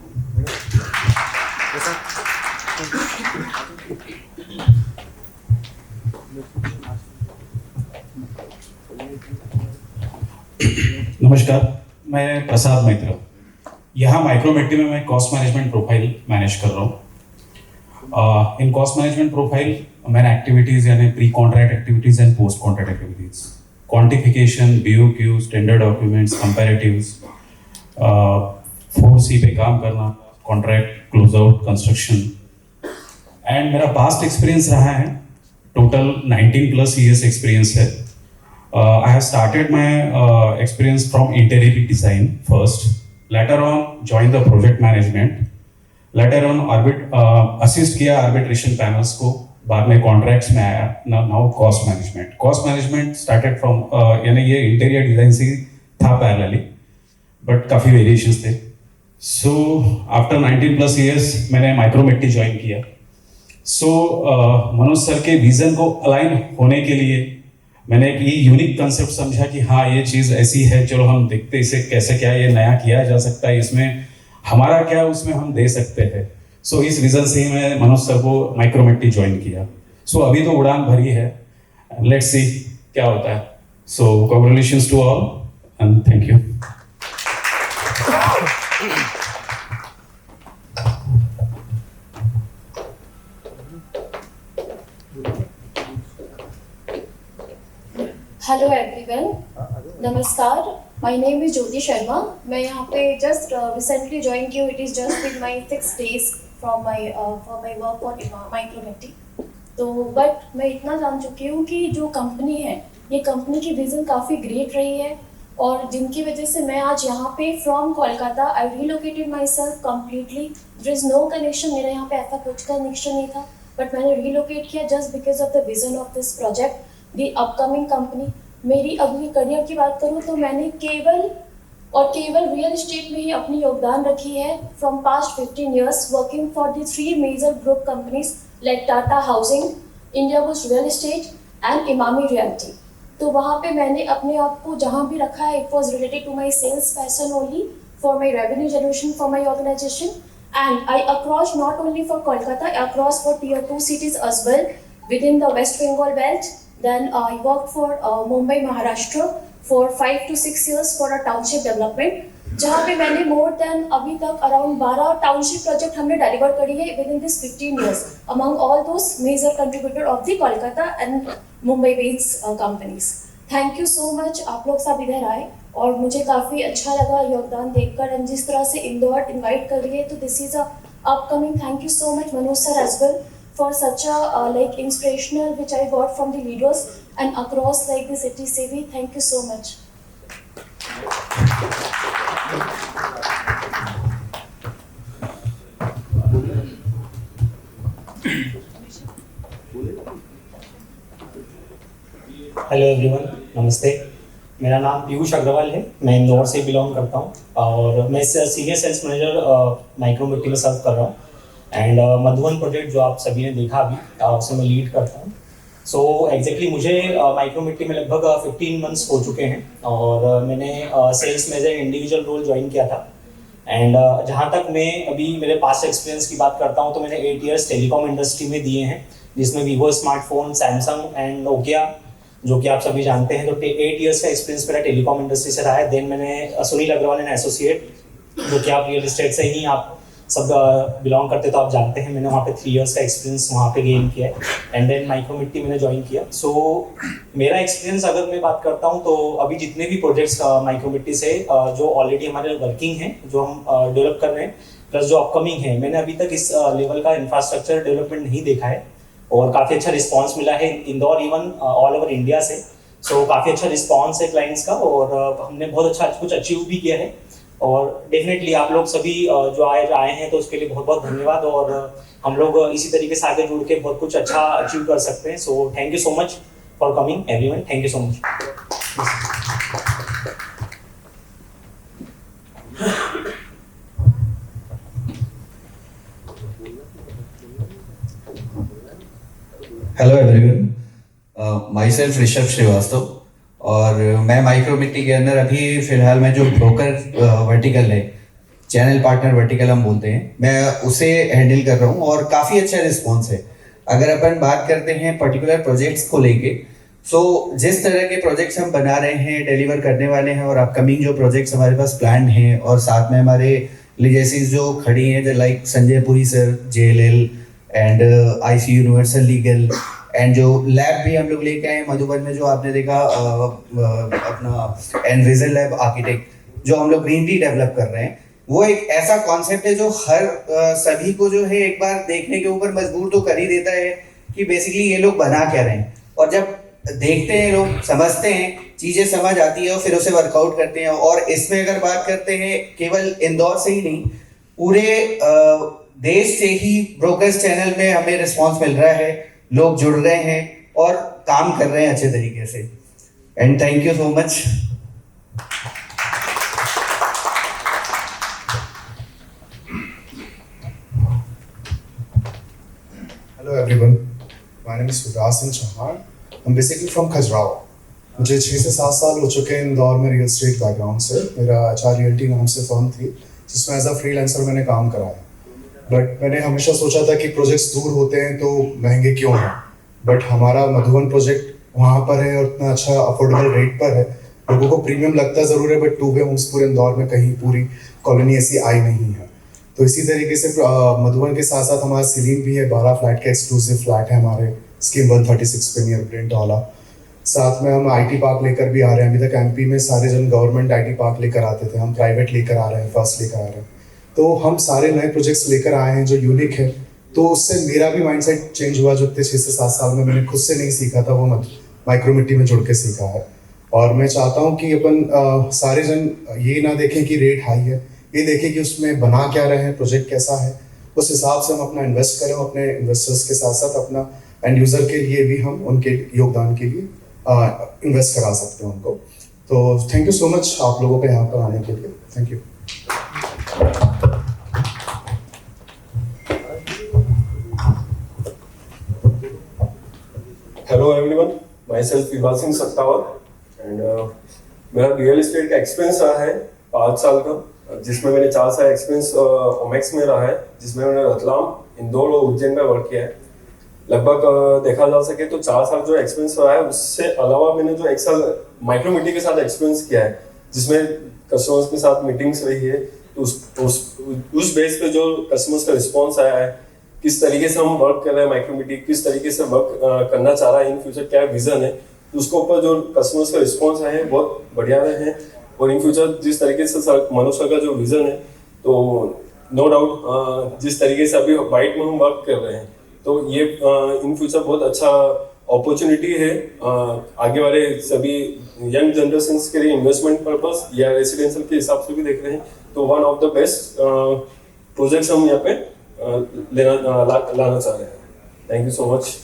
नमस्कार, मैं प्रसाद मैत्र। यहाँ माइक्रोमिट्टी में मैं कॉस्ट मैनेजमेंट प्रोफाइल मैनेज कर रहा हूँ। इन कॉस्ट मैनेजमेंट प्रोफाइल मैंने एक्टिविटीज़ यानी pre contract activities and post contract activities, quantification, BOQs, tender documents, comparatives, 4C पे काम करना, contract close out, construction. And मेरा पास्ट एक्सपीरियंस रहा है टोटल 19+ ईयर्स एक्सपीरियंस है। I have started my experience from interior design first. Later on, joined the project management. Later on, assist किया arbitration panels को. बाद में contracts में आया. Now cost management. Cost management started from यानी ये interior design से था parallelly, but काफी variations थे. So after 19 plus years मैंने Micrometti join किया. So मनोज सर के विजन को अलाइन होने के लिए मैंने एक ये यूनिक कंसेप्ट समझा कि हाँ ये चीज़ ऐसी है, चलो हम देखते इसे कैसे क्या ये नया किया जा सकता है, इसमें हमारा क्या उसमें हम दे सकते हैं. सो इस विजन से ही मैं मनोज सर को माइक्रोमेट्टी ज्वाइन किया. सो अभी तो उड़ान भरी है, लेट्स सी क्या होता है. So congratulations to all and thank you. Hello everyone, नमस्कार. My name is Jyoti Sharma. मैं यहाँ पे जस्ट रिसेंटली ज्वाइन की हूँ. It is just with my 6 days from my work for Micromitti. तो बट मैं इतना जान चुकी हूँ कि जो कंपनी है, ये कंपनी की विज़न काफ़ी ग्रेट रही है और जिनकी वजह से मैं आज यहाँ पे from Kolkata I relocated myself completely. There is no connection, मेरा यहाँ पे ऐसा कुछ कनेक्शन नहीं था, बट मैंने रीलोकेट किया just because of the vision of this project, the upcoming company. मेरी अगली करियर की बात करूँ तो मैंने केवल रियल एस्टेट में ही अपनी योगदान रखी है. From past 15 years working for the 3 major group companies like Tata Housing, Indiabulls real estate and Emami realty. तो वहाँ पे मैंने अपने आप को जहाँ भी रखा है, it was related to my sales passion only, for my revenue generation for my organisation. And I across not only for Kolkata, across for Tier 2 cities as well within the West Bengal belt. Then I worked for Mumbai, Maharashtra for 5 to 6 years for a township development, जहाँ पे मैंने more than अभी तक around 12 township project हमने deliver करी है within this 15 years among all those major contributor of the Kolkata and Mumbai based companies. Thank you so much. आप लोग सब इधर आए और मुझे काफ़ी अच्छा लगा योगदान देखकर, एंड जिस तरह से इंदौर इन्वाइट कर रही है, तो this is a upcoming. Thank you so much Manoj sir as well for such a like inspirational which I got from the leaders and across like the city CV. Thank you so much. Hello everyone, नमस्ते. मेरा नाम पीयूष अग्रवाल है. मैं इंदौर से belong करता हूँ और मैं सीनियर सेल्स मैनेजर माइक्रोमेट्टी में सर्व कर रहा हूँ. एंड मधुबन प्रोजेक्ट जो आप सभी ने देखा अभी, उसे मैं लीड करता हूँ. सो एग्जैक्टली मुझे माइक्रोमेट्टी में लगभग 15 months हो चुके हैं और मैंने सेल्स में as a individual role join किया था. एंड जहाँ तक मैं अभी मेरे पास्ट एक्सपीरियंस की बात करता हूँ तो मैंने 8 years टेलीकॉम इंडस्ट्री में दिए हैं, जिसमें Vivo smartphone, Samsung and Nokia, जो कि आप सभी जानते हैं. तो 8 years का एक्सपीरियंस मेरा टेलीकॉम इंडस्ट्री से रहा है. देन मैंने सुनील अग्रवाल एंड एसोसिएट, जो कि आप रियल एस्टेट से ही आप सब बिलोंग करते तो आप जानते हैं, मैंने वहाँ पे 3 years का एक्सपीरियंस वहाँ पे गेन किया है. एंड देन माइक्रोमेट्टी मैंने ज्वाइन किया. सो मेरा एक्सपीरियंस अगर मैं बात करता हूँ तो अभी जितने भी प्रोजेक्ट्स माइक्रोमेट्टी से जो ऑलरेडी हमारे वर्किंग हैं, जो हम डेवलप कर रहे हैं, प्लस जो अपकमिंग है, मैंने अभी तक इस लेवल का इंफ्रास्ट्रक्चर डेवलपमेंट नहीं देखा है और काफ़ी अच्छा रिस्पॉन्स मिला है Indore, even all over India से. सो काफ़ी अच्छा रिस्पॉन्स है क्लाइंट्स का और हमने बहुत अच्छा कुछ अचीव भी किया है. और डेफिनेटली आप लोग सभी जो आए हैं तो उसके लिए बहुत बहुत धन्यवाद. और हम लोग इसी तरीके से आगे जुड़ के बहुत कुछ अच्छा अचीव कर सकते हैं. So thank you so much for coming everyone. Thank you so much. Hello everyone, myself Rishabh Shrivastava और मैं माइक्रोमेट्टी के अंदर अभी फिलहाल मैं जो ब्रोकर वर्टिकल है, चैनल पार्टनर वर्टिकल हम बोलते हैं, मैं उसे हैंडल कर रहा हूँ और काफ़ी अच्छा रिस्पॉन्स है. अगर अपन बात करते हैं पर्टिकुलर प्रोजेक्ट्स को लेके, सो जिस तरह के प्रोजेक्ट्स हम बना रहे हैं, डिलीवर करने वाले हैं और अपकमिंग जो प्रोजेक्ट्स हमारे पास प्लान हैं और साथ में हमारे लीगेसीज जो खड़ी हैं, like Sanjay Puri sir, JLL and IC universal legal, and जो लैब भी हम लोग लेके आए मधुबन में, जो आपने देखा अपना एनविजन लैब आर्किटेक्ट, जो हम लोग ग्रीन टी डेवलप कर रहे हैं, वो एक ऐसा कॉन्सेप्ट है जो हर सभी को जो है एक बार देखने के ऊपर मजबूर तो कर ही देता है कि बेसिकली ये लोग बना क्या रहे हैं. और जब देखते हैं, लोग समझते हैं, चीज़ें समझ आती है और फिर उसे वर्कआउट करते हैं। और इसमें अगर बात करते हैं, केवल इंदौर से ही नहीं, पूरे देश से ही ब्रोकर्स चैनल में हमें रिस्पांस मिल रहा है, लोग जुड़ रहे हैं और काम कर रहे हैं अच्छे तरीके से। And thank you so much. Hello everyone, my name is Vikas Singh Chauhan. I'm basically from Khajuraho. मुझे 6 से 7 साल हो चुके हैं इंदौर में रियल एस्टेट बैकग्राउंड से। मेरा HR रियल्टी नाम से फर्म थी जिसमें एज अ फ्रीलांसर मैंने काम करा है। बट मैंने हमेशा सोचा था कि प्रोजेक्ट्स दूर होते हैं तो महंगे क्यों हैं, बट हमारा मधुबन प्रोजेक्ट वहाँ पर है और इतना अच्छा अफोर्डेबल रेट पर है। लोगों को प्रीमियम लगता ज़रूर है, बट 2 वे होम्स पूरे इंदौर में कहीं पूरी कॉलोनी ऐसी आई नहीं है। तो इसी तरीके से मधुबन के साथ साथ हमारा सीलिंग भी है, 12 फ्लैट का एक्सक्लूसिव फ्लैट है हमारे स्कीम 136 पे नियर प्रिंट वाला। साथ में हम IT पार्क लेकर भी आ रहे हैं। अभी तक MP में सारे जन गवर्नमेंट IT पार्क लेकर आते थे, हम प्राइवेट लेकर आ रहे हैं, फर्स्ट लेकर आ रहे हैं। तो हम सारे नए प्रोजेक्ट्स लेकर आए हैं जो यूनिक है। तो उससे मेरा भी माइंडसेट चेंज हुआ, जो 6 से 7 साल में मैंने खुद से नहीं सीखा था, वो माइक्रोमिट्टी में जुड़ के सीखा है। और मैं चाहता हूँ कि अपन सारे जन ये ना देखें कि रेट हाई है, ये देखें कि उसमें बना क्या रहे हैं, प्रोजेक्ट कैसा है, उस हिसाब से हम अपना इन्वेस्ट करें। अपने इन्वेस्टर्स के साथ साथ अपना एंड यूज़र के लिए भी हम उनके योगदान के लिए इन्वेस्ट करा सकते हैं उनको। तो थैंक यू सो मच आप लोगों को यहाँ पर आने के लिए। Thank you. Hello everyone, my self विभाग सिंह सत्तावर एंड मेरा रियल एस्टेट का एक्सपीरियंस रहा है 5 साल का, जिसमें मैंने 4 साल एक्सपीरियंस ओमेक्स में रहा है, जिसमें मैंने रतलाम, इंदौर और उज्जैन में वर्क किया है। लगभग देखा जा सके तो 4 साल जो एक्सपीरियंस रहा है, उससे अलावा मैंने जो 1 साल माइक्रोमिट्टी के साथ एक्सपीरियंस किया है, जिसमें कस्टमर्स के साथ मीटिंग्स रही है। तो उस बेस पे जो कस्टमर्स का रिस्पॉन्स आया है, किस तरीके से हम वर्क कर रहे हैं माइक्रोमिट्टी, किस तरीके से वर्क करना चाह रहा है इन फ्यूचर, क्या विजन है, तो उसके ऊपर जो कस्टमर्स का रिस्पॉन्स आया है बहुत बढ़िया रहे हैं। और इन फ्यूचर जिस तरीके से मनुष्य का जो विजन है, तो नो डाउट जिस तरीके से अभी वाइट में हम वर्क कर रहे हैं, तो ये इन फ्यूचर बहुत अच्छा अपॉर्चुनिटी है आगे वाले सभी यंग जनरेशन के लिए इन्वेस्टमेंट पर्पस या रेसिडेंशियल के हिसाब से भी देख रहे हैं। तो one of the best projects हम यहाँ पे लाना चाह रहे हैं। Thank you so much.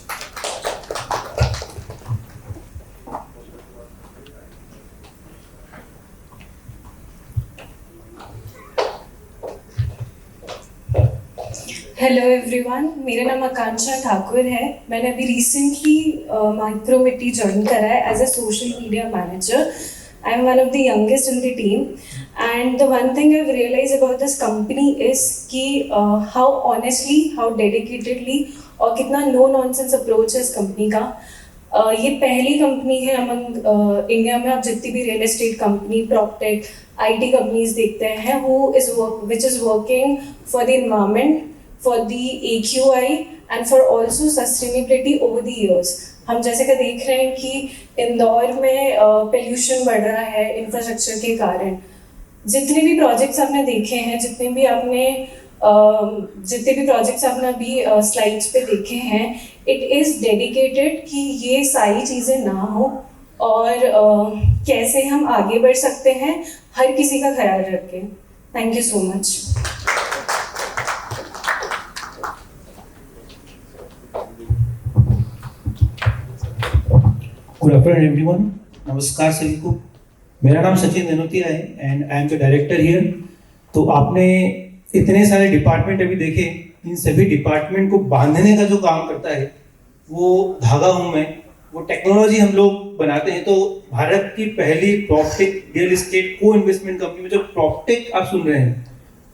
Hello everyone, मेरा नाम आकांक्षा ठाकुर है। मैंने अभी रिसेंटली माइक्रोमिट्टी ज्वाइन करा है as a social media manager. I am one of the youngest in the team and the one thing I have realise about this company is कि how honestly, how dedicatedly और कितना no nonsense approach है इस company का। ये पहली company है among India में, आप जितनी भी real estate company, proptech, IT companies देखते हैं, which is working for the environment, for the AQI and for also sustainability over the years। हम जैसे कि देख रहे हैं कि इंदौर में पोल्यूशन बढ़ रहा है इंफ्रास्ट्रक्चर के कारण। जितने भी प्रोजेक्ट्स आपने देखे हैं, जितने भी प्रोजेक्ट्स आपने अभी स्लाइड्स पे देखे हैं, इट इज़ डेडिकेटेड कि ये सारी चीज़ें ना हो और कैसे हम आगे बढ़ सकते हैं हर किसी का ख्याल रख के। Thank you so much. Good afternoon everyone, नमस्कार सभी को। मेरा नाम सचिन दनोतिया है and I am the director here. तो आपने इतने सारे डिपार्टमेंट अभी देखे, इन सभी डिपार्टमेंट को बांधने का जो काम करता है वो धागा हूँ मैं। वो टेक्नोलॉजी हम लोग बनाते हैं। तो भारत की पहली प्रॉपटेक रियल एस्टेट को इन्वेस्टमेंट कंपनी में जो प्रॉपटेक आप सुन रहे हैं,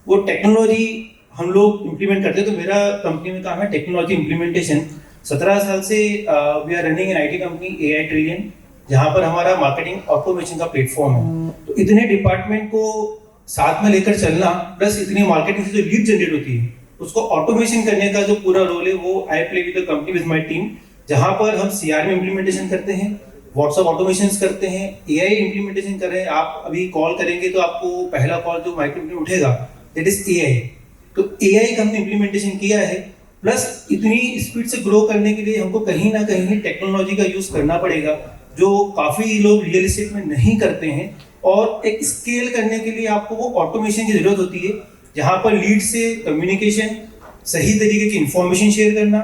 वो टेक्नोलॉजी हम लोग इम्प्लीमेंट करते हैं। तो मेरा कंपनी में काम है टेक्नोलॉजी इम्प्लीमेंटेशन। 17 साल से we are running in IT company AI trillion, जहाँ पर हमारा मार्केटिंग ऑटोमेशन का प्लेटफॉर्म है। तो इतने डिपार्टमेंट को साथ में लेकर चलना, प्लस इतनी मार्केटिंग से जो लीड जनरेट होती है उसको ऑटोमेशन करने का जो पूरा रोल है, वो I play with the company with my team, जहाँ पर हम CRM इम्प्लीमेंटेशन करते हैं, व्हाट्सएप ऑटोमेशन करते हैं, AI इम्प्लीमेंटेशन कर रहे हैं। आप अभी कॉल करेंगे तो आपको पहला कॉल जो माइक्रोमिट्टी उठेगा दैट इज AI। तो AI का हमने इम्प्लीमेंटेशन किया है। प्लस इतनी स्पीड से ग्रो करने के लिए हमको कहीं ना कहीं टेक्नोलॉजी का यूज करना पड़ेगा, जो काफी लोग रियल एस्टेट में नहीं करते हैं। और एक स्केल करने के लिए आपको वो ऑटोमेशन की जरूरत होती है, जहां पर लीड से कम्युनिकेशन, सही तरीके की इंफॉर्मेशन शेयर करना,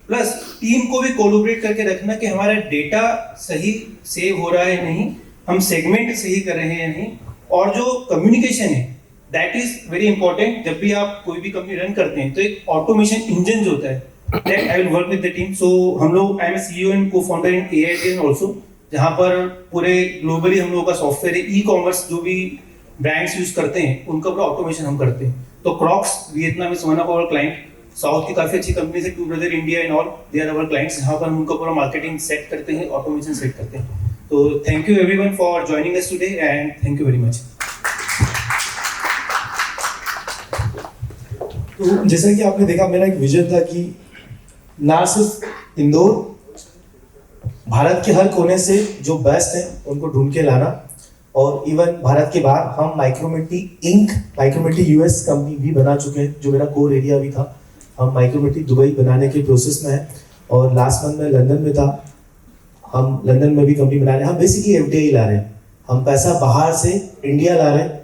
प्लस टीम को भी कोलैबोरेट करके रखना कि हमारा डेटा सही सेव हो रहा है नहीं, हम सेगमेंट सही कर रहे हैं नहीं, और जो कम्युनिकेशन है दैट इज वेरी इंपॉर्टेंट। जब भी आप कोई भी कंपनी रन करते हैं तो एक ऑटोमेशन इंजन जो होता है, that I will work with the team. So हम लोग, I am CEO and co founder in AITN also, जहाँ पर पूरे ग्लोबली हम लोगों का सॉफ्टवेयर है, ई-कॉमर्स जो भी ब्रांड्स यूज करते हैं उनका पूरा ऑटोमेशन हम करते हैं। तो Crocs Vietnam is one of our client, south की काफी अच्छी कंपनी है, two brother India and all, they are our clients, जहाँ पर हम उनका पूरा मार्केटिंग सेट करते हैं, ऑटोमेशन सेट करते हैं। तो thank you everyone for joining us today and thank you very much. तो जैसा कि आपने देखा, मेरा एक विजन था कि ना सिर्फ इंदौर, भारत के हर कोने से जो बेस्ट है उनको ढूंढ के लाना, और इवन भारत के बाहर हम माइक्रोमिट्टी इंक, माइक्रोमिट्टी US कंपनी भी बना चुके हैं, जो मेरा कोर एरिया भी था। हम माइक्रोमिट्टी दुबई बनाने के प्रोसेस में है, और लास्ट मंथ में लंदन में था, हम लंदन में भी कंपनी बना रहे हैं। हम बेसिकली FDI ला रहे हैं, हम पैसा बाहर से इंडिया ला रहे हैं,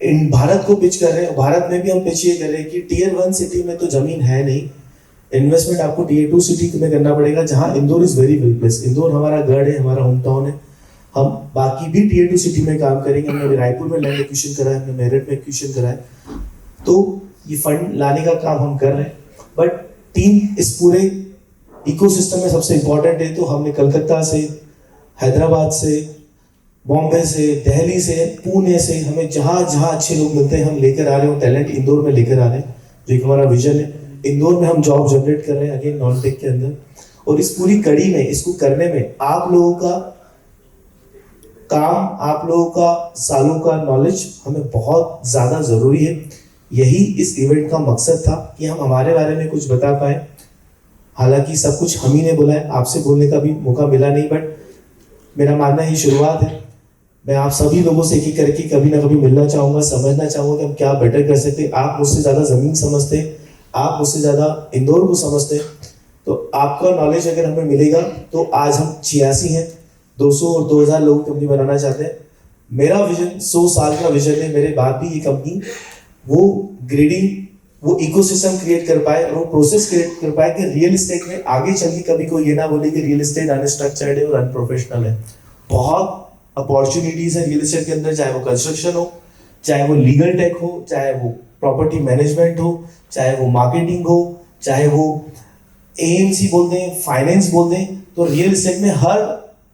इन भारत को पिच कर रहे हैं। भारत में भी हम पिच ये कर रहे हैं कि Tier 1 सिटी में तो जमीन है नहीं, इन्वेस्टमेंट आपको Tier 2 सिटी में करना पड़ेगा, जहां Indore is very well place. Indore हमारा गढ़ है, हमारा होम टाउन है। हम बाकी भी Tier 2 सिटी में काम करेंगे। हमने रायपुर में लैंड एक्विजिशन करा है, हमने मेरठ में एक्विजिशन करा है, तो ये फंड लाने का काम हम कर रहे हैं। बट टीम इस पूरे इकोसिस्टम में सबसे इंपॉर्टेंट है, तो हमने कलकत्ता से, हैदराबाद से, बॉम्बे से, दिल्ली से, पुणे से, हमें जहाँ जहाँ अच्छे लोग मिलते हैं हम लेकर आ रहे हैं। टैलेंट इंदौर में लेकर आ रहे हैं, जो एक हमारा विजन है। इंदौर में हम जॉब जनरेट कर रहे हैं, अगेन नॉन टेक के अंदर। और इस पूरी कड़ी में, इसको करने में आप लोगों का काम, आप लोगों का सालों का नॉलेज हमें बहुत ज़्यादा ज़रूरी है। यही इस इवेंट का मकसद था कि हम हमारे बारे में कुछ बता पाए। हालांकि सब कुछ हम ही ने बोला है, आपसे बोलने का भी मौका मिला नहीं, बट मेरा मानना ये शुरुआत है। मैं आप सभी लोगों से एक एक करके कभी ना कभी मिलना चाहूँगा, समझना चाहूँगा कि हम क्या बेटर कर सकते हैं। आप मुझसे ज़्यादा ज़मीन समझते हैं, आप मुझसे ज़्यादा इंदौर को समझते हैं, तो आपका नॉलेज अगर हमें मिलेगा तो आज हम 86 हैं, 200 और 2000 लोग कंपनी बनाना चाहते हैं। मेरा विजन 100 साल का विजन है, मेरे बाद भी ये कंपनी वो ग्रेडिंग, वो इकोसिस्टम क्रिएट कर पाए और वो प्रोसेस क्रिएट कर पाए कि रियल एस्टेट में आगे चल के कभी कोई ये ना बोले कि रियल एस्टेट अनस्ट्रक्चर्ड है और अनप्रोफेशनल है। बहुत अपॉर्चुनिटीज है रियल एस्टेट के अंदर, चाहे वो कंस्ट्रक्शन हो, चाहे वो लीगल टेक हो, चाहे वो प्रॉपर्टी मैनेजमेंट हो, चाहे वो मार्केटिंग हो, चाहे वो AMC बोल दें, फाइनेंस बोल दें। तो रियल एस्टेट में हर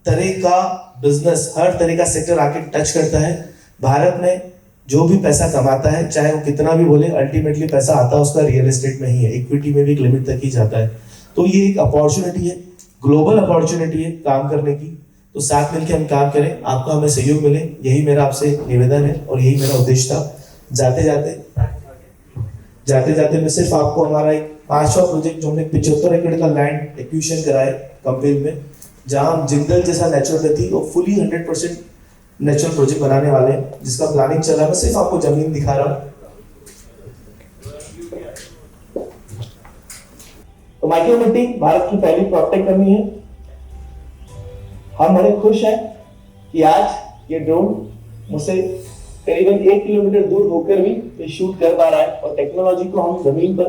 तरह का बिजनेस, हर तरह का सेक्टर आके टच करता है। भारत में जो भी पैसा कमाता है, चाहे वो कितना भी बोले, अल्टीमेटली पैसा आता है उसका रियल एस्टेट में ही है। इक्विटी में भी एक लिमिट तक ही जाता है। तो ये एक अपॉर्चुनिटी है, ग्लोबल अपॉर्चुनिटी है काम करने की। तो साथ मिलकर हम काम करें, आपका हमें सहयोग मिले, यही मेरा आपसे निवेदन है और यही मेरा उद्देश्य था। जाते जाते मैं सिर्फ आपको हमारा एक 5वां प्रोजेक्ट, जो हमने 75 एकड़ का लैंड एक्विजिशन करा है कंपेल में, जहां हम जिंदल जैसा नेचुरल और फुली 100% नेचुरल प्रोजेक्ट बनाने वाले हैं, जिसका प्लानिंग चल रहा है। मैं सिर्फ आपको जमीन दिखा रहा हूं। तो माइक्रोमिट्टी भारत की पहली प्रॉपर्टी कंपनी है। हम बड़े खुश हैं कि आज ये ड्रोन मुझसे करीबन 1 किलोमीटर दूर होकर भी ये शूट कर पा रहा है और टेक्नोलॉजी को हम जमीन पर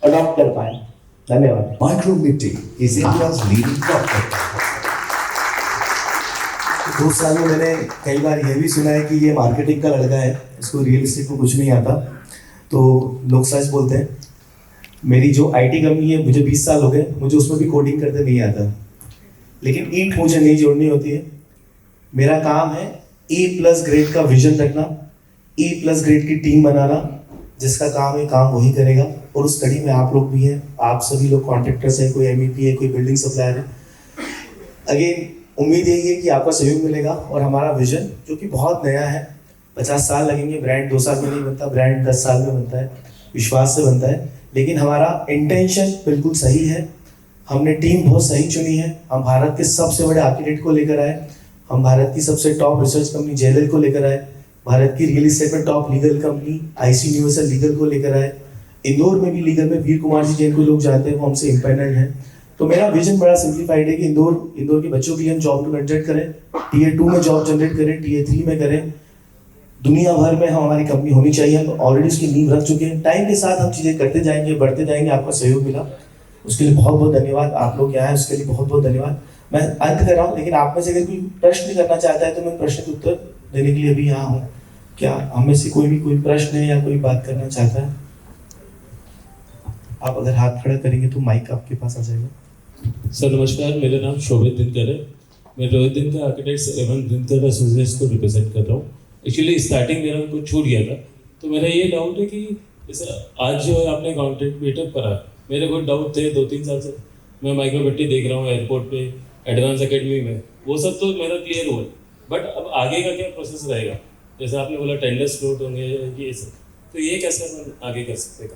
अडॉप्ट कर पाए। धन्यवाद। Micromitti is India's leading prop 2 साल में मैंने कई बार ये भी सुना है कि ये मार्केटिंग का लड़का है, इसको रियल एस्टेट को कुछ नहीं आता। तो लोग सच बोलते हैं। मेरी जो IT कंपनी है, मुझे 20 साल हो गए, मुझे उसमें भी कोडिंग करते नहीं आता, लेकिन ईंट मुझे नहीं जोड़नी होती है। मेरा काम है A+ ग्रेड का विजन रखना, A+ ग्रेड की टीम बनाना, जिसका काम है काम वही करेगा। और उस कड़ी में आप लोग भी हैं, आप सभी लोग कॉन्ट्रैक्टर्स हैं, कोई MEP है, कोई बिल्डिंग सप्लायर है। अगेन उम्मीद यही है कि आपका सहयोग मिलेगा और हमारा विजन जो कि बहुत नया है, 50 साल लगेंगे। ब्रांड 2 साल में नहीं बनता, ब्रांड 10 साल में बनता है, विश्वास से बनता है। लेकिन हमारा इंटेंशन बिल्कुल सही है, हमने टीम बहुत सही चुनी है। हम भारत के सबसे बड़े आर्किटेक्ट को लेकर आए, हम भारत की सबसे टॉप रिसर्च कंपनी JLL को लेकर आए, भारत की रियल एस्टेट में top legal company IC universal legal को लेकर आए, इंदौर में भी लीगल में वीर कुमार जी जिनको लोग जानते हैं वो हमसे इम्पेंडेंट हैं। तो मेरा विजन बड़ा सिंप्लीफाइड है कि इंदौर के बच्चों के लिए हम जॉब जनरेट करें, टीयर 2 में जॉब जनरेट करें, टीयर 3 में करें। दुनिया भर में हमारी कंपनी होनी चाहिए, हम ऑलरेडी उसकी नींव रख चुके हैं। टाइम के साथ हम चीज़ें करते जाएंगे, बढ़ते जाएंगे। आपका सहयोग मिला उसके लिए बहुत बहुत धन्यवाद। आप लोग यहाँ हैं उसके लिए बहुत बहुत धन्यवाद। मैं अंत कर रहा हूँ, लेकिन आप में से अगर कोई प्रश्न करना चाहता है तो मैं प्रश्न के उत्तर देने के लिए भी यहाँ हूँ। क्या हम में से कोई प्रश्न है या कोई बात करना चाहता है? आप अगर हाथ खड़ा करेंगे तो माइक आपके पास आ जाएगा। सर नमस्कार, मेरा नाम शोभित दिनकर है। मैं रोहित दिनकर आर्किटेक्ट्स एवं दिनकर एसोसिएट्स को रिप्रेजेंट कर रहा हूँ। एक्चुअली स्टार्टिंग मेरा कुछ छूट गया था, तो मेरा ये डाउट है कि जैसे आज जो है आपने कॉन्ट्रैक्ट मीटअप करा, मेरे कुछ डाउट थे 2-3 साल से। मैं माइक्रोमिट्टी देख रहा हूँ एयरपोर्ट पे, एडवांस एकेडमी में, वो सब तो मेरा क्लियर हुआ। बट अब आगे का क्या प्रोसेस रहेगा? जैसे आपने बोला टेंडर्स फ्लोट होंगे ये सब, तो ये कैसे अपन आगे कर सकते हैं?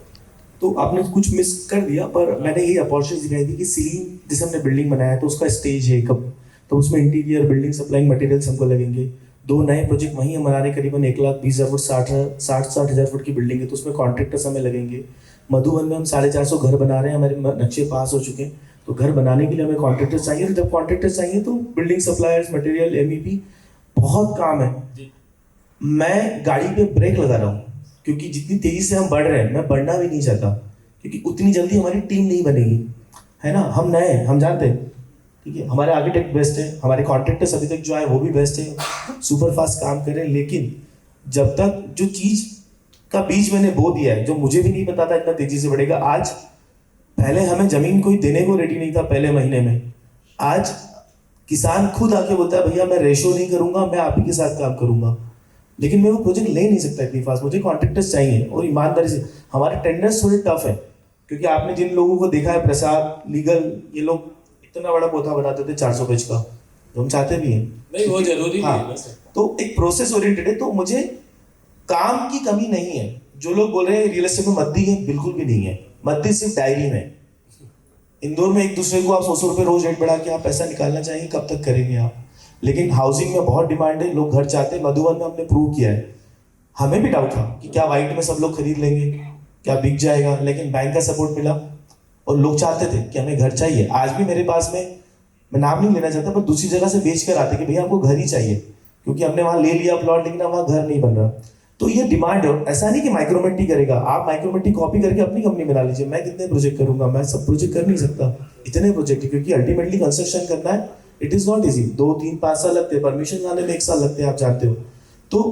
तो आपने कुछ मिस कर दिया, पर मैंने यही अपॉर्चुनिटी दिखाई थी कि सीलिंग जैसे हमने बिल्डिंग बनाया तो उसका स्टेज है कब, तो उसमें इंटीरियर बिल्डिंग सप्लाइंग मटेरियल्स हमको लगेंगे। 2 नए प्रोजेक्ट वहीं हम बना रहे, करीबन 1,20,000 फुट 60,000 फुट की बिल्डिंग है, तो उसमें कॉन्ट्रैक्टर्स हमें लगेंगे। मधुबन में हम 450 घर बना रहे हैं, हमारे नक्शे पास हो चुके हैं। तो घर बनाने के लिए हमें कॉन्ट्रैक्टर्स चाहिए, तो जब कॉन्ट्रैक्टर्स चाहिए तो बिल्डिंग सप्लायर्स, मटेरियल, MEP, बहुत काम है। मैं गाड़ी पे ब्रेक लगा रहा हूँ क्योंकि जितनी तेजी से हम बढ़ रहे हैं, मैं बढ़ना भी नहीं चाहता क्योंकि उतनी जल्दी हमारी टीम नहीं बनेगी, है ना। हम नए हैं, हम जानते हैं, ठीक है। हमारे आर्किटेक्ट बेस्ट है, हमारे कॉन्ट्रैक्टर्स अभी तक जो आए वो भी बेस्ट है, सुपर फास्ट काम कर रहे हैं। लेकिन जब तक जो चीज़ का बीज मैंने बो दिया है, जो मुझे भी नहीं पता था इतना तेजी से बढ़ेगा। आज पहले हमें जमीन कोई देने को रेडी नहीं था पहले महीने में, आज किसान खुद आके बोलता है भैया मैं रेशो नहीं करूंगा, मैं आप ही के साथ काम करूंगा। लेकिन मैं वो प्रोजेक्ट ले नहीं सकता इतनी फास्ट, मुझे कॉन्ट्रैक्टर्स चाहिए और ईमानदारी से। हमारे टेंडर्स थोड़े टफ है क्योंकि आपने जिन लोगों को देखा है, प्रसाद, लीगल, ये लोग इतना बड़ा पोथा बनाते थे 400 पेज का, जो हम चाहते भी हैं। नहीं वो जरूरी हाँ, नहीं है। तो एक प्रोसेस ओरिएंटेड है, तो मुझे काम की कमी नहीं है। जो लोग बोल रहे हैं रियल एस्टेट में मद्दी है, बिल्कुल भी नहीं है। मद्दी सिर्फ डायरी में। इंदौर में एक दूसरे को आप 100 रुपये रोज रेट बढ़ा के आप पैसा निकालना चाहिए, कब तक करेंगे आप? लेकिन हाउसिंग में बहुत डिमांड है, लोग घर चाहते हैं। मधुबन में हमने प्रूव किया है। हमें भी डाउट था कि क्या वाइट में सब लोग खरीद लेंगे, क्या बिक जाएगा, लेकिन बैंक का सपोर्ट मिला और लोग चाहते थे कि हमें घर चाहिए। आज भी मेरे पास में, मैं नाम नहीं लेना चाहता, पर दूसरी जगह से बेच कर आते कि भैया हमको घर ही चाहिए क्योंकि हमने वहाँ ले लिया प्लॉट, लेकिन वहाँ घर नहीं बन रहा। तो ये डिमांड है। ऐसा नहीं कि माइक्रोमिट्टी करेगा, आप माइक्रोमिट्टी कॉपी करके अपनी कंपनी बना लीजिए। मैं कितने प्रोजेक्ट करूंगा? मैं सब प्रोजेक्ट कर नहीं सकता, इतने प्रोजेक्ट, क्योंकि अल्टीमेटली कंस्ट्रक्शन करना है, इट इज नॉट इजी। 2, 3, 5 साल लगते हैं, परमिशन लाने में 1 साल लगते हैं, आप जानते हो। तो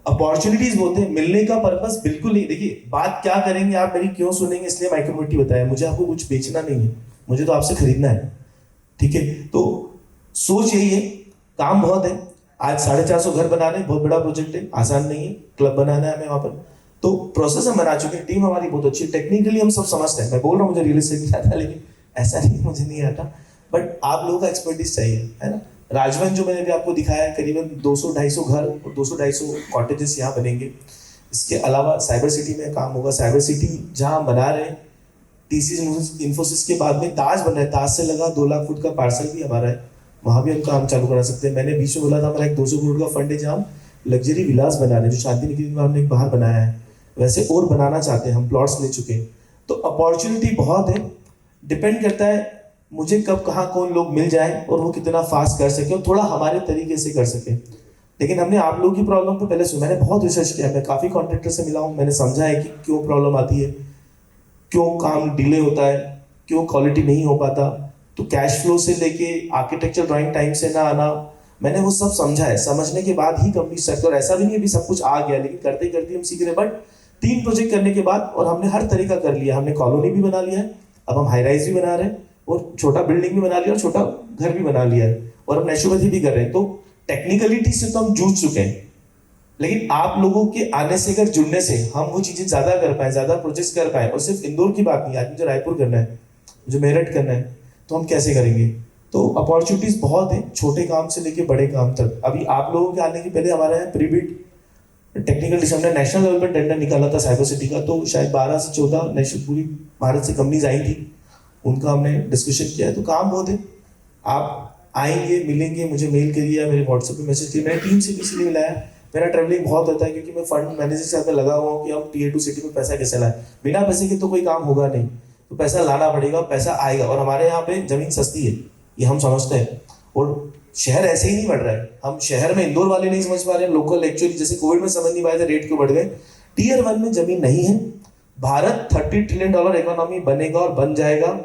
अपॉर्चुनिटीज बोलते हैं, मिलने का पर्पस बिल्कुल नहीं। देखिए बात क्या करेंगे आप मेरी, क्यों सुनेंगे, इसलिए माइक्रोमिट्टी बताया। मुझे आपको कुछ बेचना नहीं है, मुझे तो आपसे खरीदना है, ठीक है। तो सोच यही है, काम बहुत है। आज 450 घर बना रहे हैं, बहुत बड़ा प्रोजेक्ट है, आसान नहीं है। क्लब बनाना है हमें वहाँ पर, तो प्रोसेस हम बना चुके हैं। टीम हमारी बहुत अच्छी है, टेक्निकली हम सब समझते हैं। मैं बोल रहा हूँ मुझे रियल एस्टेट नहीं आता, लेकिन ऐसा नहीं मुझे नहीं आता, बट आप लोगों का एक्सपर्टीज चाहिए, है ना। राजवन जो मैंने भी आपको दिखाया है, करीबन 200-250 घर और 200-250 कॉटेजेस यहाँ बनेंगे। इसके अलावा साइबर सिटी में काम होगा। साइबर सिटी जहाँ बना रहे हैं, TCS इन्फोसिस के बाद में ताज बन रहा है, ताज से लगा 2 लाख फुट का पार्सल भी हमारा है, वहाँ भी हम काम चालू करा सकते हैं। मैंने बीच में बोला था हमारा एक 200 करोड़ का फंड है जहाँ हम लग्जरी विलास बना रहे हैं, जो शादी निकली हमने एक बाहर बनाया है, वैसे और बनाना चाहते हैं। हम प्लॉट्स ले चुके हैं। तो अपॉर्चुनिटी बहुत है, डिपेंड करता है मुझे कब कहाँ कौन लोग मिल जाए और वो कितना फास्ट कर सके और थोड़ा हमारे तरीके से कर सके। लेकिन हमने आप लोगों की प्रॉब्लम तो पहले सुना, मैंने बहुत रिसर्च किया, मैं काफ़ी कॉन्ट्रैक्टर से मिला हूँ, मैंने समझा है कि क्यों प्रॉब्लम आती है, क्यों काम डिले होता है, क्यों क्वालिटी नहीं हो पाता। तो कैश फ्लो से लेके आर्किटेक्चर ड्राइंग टाइम से ना आना, मैंने वो सब समझा है। समझने के बाद ही कंपनी स्टार्ट, और ऐसा भी नहीं है सब कुछ आ गया, लेकिन करते करते हम सीख रहे। बट 3 प्रोजेक्ट करने के बाद और हमने हर तरीका कर लिया। हमने कॉलोनी भी बना लिया है, अब हम हाई राइज भी बना रहे हैं, और छोटा बिल्डिंग भी बना लिया और छोटा घर भी बना लिया है, और हम नेचुरोपैथी भी कर रहे हैं। तो टेक्निकलिटी से तो हम जूझ चुके हैं, लेकिन आप लोगों के आने से, अगर जुड़ने से हम वो चीजें ज्यादा कर पाए, ज्यादा प्रोजेक्ट कर पाए। और सिर्फ इंदौर की बात नहीं, आज मुझे रायपुर करना है, मुझे मेरठ करना है, तो हम कैसे करेंगे? तो अपॉर्चुनिटीज बहुत है, छोटे काम से लेके बड़े काम तक। अभी आप लोगों के आने के पहले हमारे यहाँ प्रीबिड टेक्निकल डिजाइन ने नेशनल लेवल पर टेंडर निकाला था साइबर सिटी का, तो शायद 12 से 14 नेशनल पूरी भारत से कंपनीज आई थी, उनका हमने डिस्कशन किया है। तो काम बहुत है, आप आएंगे, मिलेंगे, मुझे मेल करिए या मेरे व्हाट्सएप पे मैसेज करिए। मैंने टीम से भी इसलिए मिलाया, मेरा ट्रैवलिंग बहुत होता है क्योंकि मैं फंड मैनेजर से आकर लगा हुआ हूँ कि हम टीयर 2 सिटी में पैसा कैसे लाएं। बिना पैसे के तो कोई काम होगा नहीं, तो पैसा लाना पड़ेगा, पैसा आएगा। और हमारे यहाँ पे जमीन सस्ती है, ये हम समझते हैं, और शहर ऐसे ही नहीं बढ़ रहा है। हम शहर में इंदौर वाले नहीं समझ पा रहे हैं, लोकल एक्चुअली जैसे कोविड में समझ नहीं पाए थे रेट क्यों बढ़ गए। टीयर 1 में जमीन नहीं है। भारत $30 ट्रिलियन इकोनॉमी बनेगा और बन जाएगा।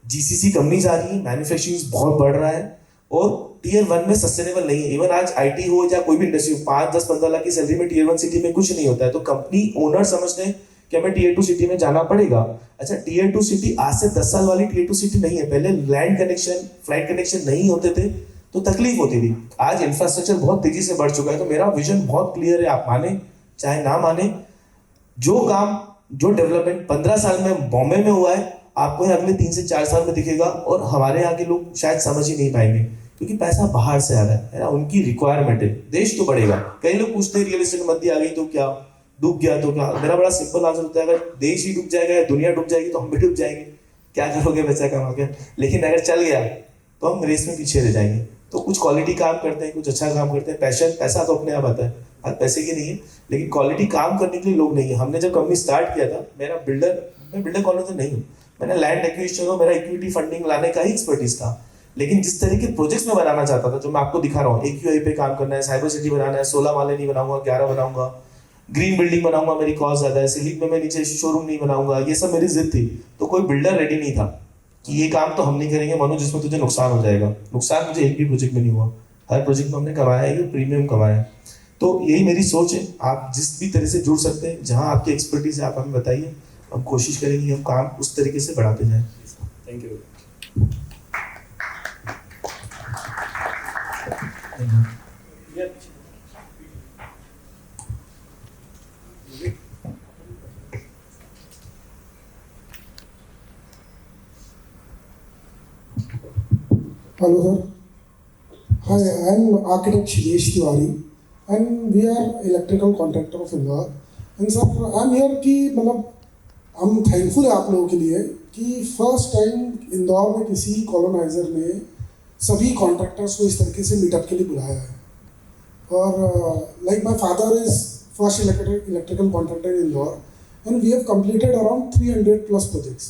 जीसीसी कंपनीज आ रही है, मैन्युफैक्चरिंग बहुत बढ़ रहा है, और टीयर 1 में सस्टेनेबल नहीं है। इवन आज आईटी हो या कोई भी इंडस्ट्री हो, 5, 10, 15 लाख की सैलरी में टीयर 1 सिटी में कुछ नहीं होता है। तो कंपनी ओनर समझते हैं कि हमें टीयर 2 सिटी में जाना पड़ेगा। अच्छा, टीयर 2 सिटी आज से 10 साल वाली टीयर 2 सिटी नहीं है। पहले लैंड कनेक्शन, फ्लाइट कनेक्शन नहीं होते थे तो तकलीफ होती थी। आज इंफ्रास्ट्रक्चर बहुत तेजी से बढ़ चुका है। तो मेरा विजन बहुत क्लियर है, आप माने चाहे ना माने। जो काम, जो डेवलपमेंट 15 साल में बॉम्बे में हुआ है, आपको अगले 3 से 4 साल में दिखेगा, और हमारे यहाँ के लोग शायद समझ ही नहीं पाएंगे क्योंकि पैसा बाहर से आ रहा है ना, उनकी रिक्वायरमेंट है। देश तो बढ़ेगा। कई लोग पूछते हैं रियल एस्टेट में मंदी आ गई तो क्या, डूब गया तो क्या। मेरा बड़ा सिंपल आंसर होता है, अगर देश ही डूब जाएगा या दुनिया डूब जाएगी तो हम भी डूब जाएंगे। क्या करोगे पैसा कमा के? लेकिन अगर चल गया तो हम रेस में पीछे रह जाएंगे। तो कुछ क्वालिटी काम करते हैं, कुछ अच्छा काम करते हैं। पैसा तो अपने आप आता है, बात पैसे की नहीं है, लेकिन क्वालिटी काम करने के लिए लोग नहीं है। हमने जब कंपनी स्टार्ट किया था, मैं बिल्डर कॉलोनी तो नहीं हूँ, मैंने लैंड एक्विजिशन और मेरा इक्विटी फंडिंग लाने का ही एक्सपर्टीज था। लेकिन जिस तरह के प्रोजेक्ट्स में बनाना चाहता था, जो मैं आपको दिखा रहा हूँ, AQI पे काम करना है, साइबर सिटी बनाना है, 16 माले नहीं बनाऊंगा, 11 बनाऊंगा, ग्रीन बिल्डिंग बनाऊंगा, मेरी कॉस्ट ज्यादा है, सिलिक में मैं नीचे शोरूम नहीं बनाऊंगा, ये सब मेरी जिद थी। तो कोई बिल्डर रेडी नहीं था कि ये काम तो हम नहीं करेंगे मनोज, जिसमें तुझे नुकसान हो जाएगा। नुकसान मुझे एक भी प्रोजेक्ट में नहीं हुआ, हर प्रोजेक्ट में हमने कमाया है, प्रीमियम कमाया है। तो यही मेरी सोच है। आप जिस भी तरह से जुड़ सकते हैं, जहाँ आपकी एक्सपर्टीज है आप हमें बताइए, हम कोशिश करेंगे हम काम उस तरीके से बढ़ाते जाएं। Thank you. Hello sir. Hi, I am architect Shilesh Tiwari and we are electrical contractor of Indore. And sir, I am here कि मतलब हम थैंकफुल है आप लोगों के लिए कि फर्स्ट टाइम इंदौर में किसी कॉलोनाइजर ने सभी कॉन्ट्रैक्टर्स को इस तरीके से मीटअप के लिए बुलाया है। और like my father is first electrical contractor in Indore and we have completed around 300 plus projects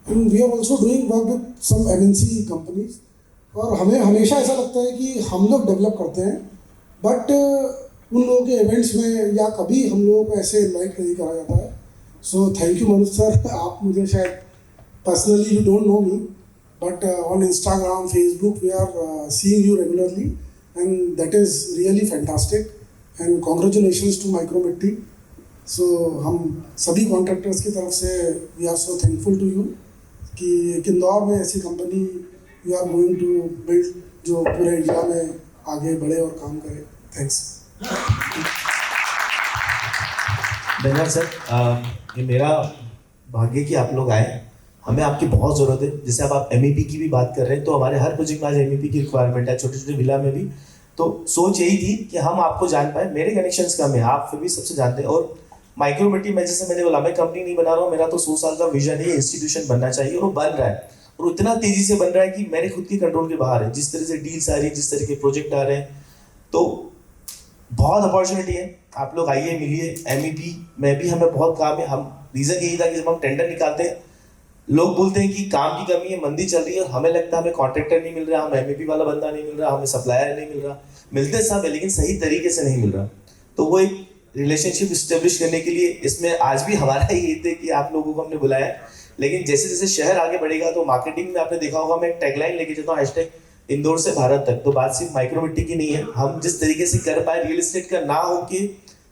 and we are also doing work with some MNC companies. और हमें हमेशा ऐसा लगता है कि हम लोग डेवलप करते हैं, बट उन लोगों के इवेंट्स में या कभी हम लोगों को ऐसे इन्वाइट नहीं करा जाता है। So thank you Manoj sir. आप मुझे शायद personally you don't know me, but on Instagram, Facebook we are seeing you regularly and that is really fantastic and congratulations to Micromitti. So हम सभी कॉन्ट्रैक्टर्स की तरफ से we are so thankful to you कि इंदौर में ऐसी company you are going to build जो पूरे इंडिया में आगे बढ़े और काम करे। थैंक्स। धन्यवाद सर। ये मेरा भाग्य कि आप लोग आए, हमें आपकी बहुत ज़रूरत है। जैसे अब आप MEP की भी बात कर रहे हैं, तो हमारे हर प्रोजेक्ट में आज MEP की रिक्वायरमेंट है, छोटे छोटे विला में भी। तो सोच यही थी कि हम आपको जान पाए। मेरे कनेक्शंस कम है, आप फिर भी सबसे जानते हैं। और माइक्रोमिट्टी में जैसे मैंने बोला, मैं कंपनी नहीं बना रहा हूँ, मेरा तो 100 साल का विजन है, इंस्टीट्यूशन बनना चाहिए, और वो बन रहा है। और इतना तेजी से बन रहा है कि मेरे खुद के कंट्रोल के बाहर है। जिस तरह से डील्स आ रही है, जिस तरह के प्रोजेक्ट आ रहे हैं, तो बहुत अपॉर्चुनिटी है। आप लोग आइए, मिलिए। MEP में भी हमें बहुत काम है। हम रीज़न यही था कि जब हम टेंडर निकालते हैं, लोग बोलते हैं कि काम की कमी है, मंदी चल रही है, और हमें लगता है हमें कॉन्ट्रैक्टर नहीं मिल रहा, हमें MEP वाला बंदा नहीं मिल रहा, हमें सप्लायर नहीं मिल रहा। मिलते सब है लेकिन सही तरीके से नहीं मिल रहा। तो वो एक रिलेशनशिप इस्टेब्लिश करने के लिए इसमें आज भी हमारा ही थे कि आप लोगों को हमने बुलाया। लेकिन जैसे जैसे शहर आगे बढ़ेगा, तो मार्केटिंग में आपने देखा होगा, मैं एक टैगलाइन लेके चलता हूँ, हैशटैग इंदौर से भारत तक। तो बात सिर्फ माइक्रोमिट्टी की नहीं है। हम जिस तरीके से कर पाए रियल एस्टेट का ना हो कि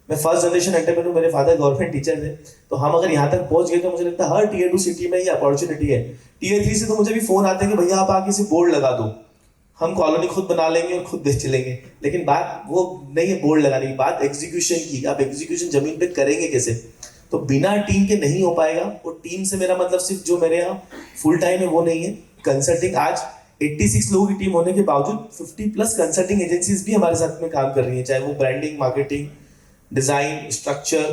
मैं फर्स्ट जनरेशन एंटरप्रेन्योर, मेरे फादर गवर्नमेंट टीचर थे, तो हम अगर यहाँ तक पहुंच गए तो मुझे लगता है हर टीयर 2 सिटी में ये अपॉर्चुनिटी है। टीयर 3 से तो मुझे भी फोन आते हैं कि भैया आप आके से बोर्ड लगा दो, हम कॉलोनी खुद बना लेंगे और खुद बेच चलेंगे। लेकिन बात वो नहीं है बोर्ड लगाने की, बात एग्जीक्यूशन की। आप एग्जीक्यूशन जमीन पे करेंगे कैसे? तो बिना टीम के नहीं हो पाएगा। और टीम से मेरा मतलब सिर्फ जो मेरे यहाँ फुल टाइम है वो नहीं है। कंसल्टिंग, आज 86 लोगों की टीम होने के बावजूद 50 प्लस कंसल्टिंग एजेंसीज भी हमारे साथ में काम कर रही हैं, चाहे वो branding, marketing, design, structure,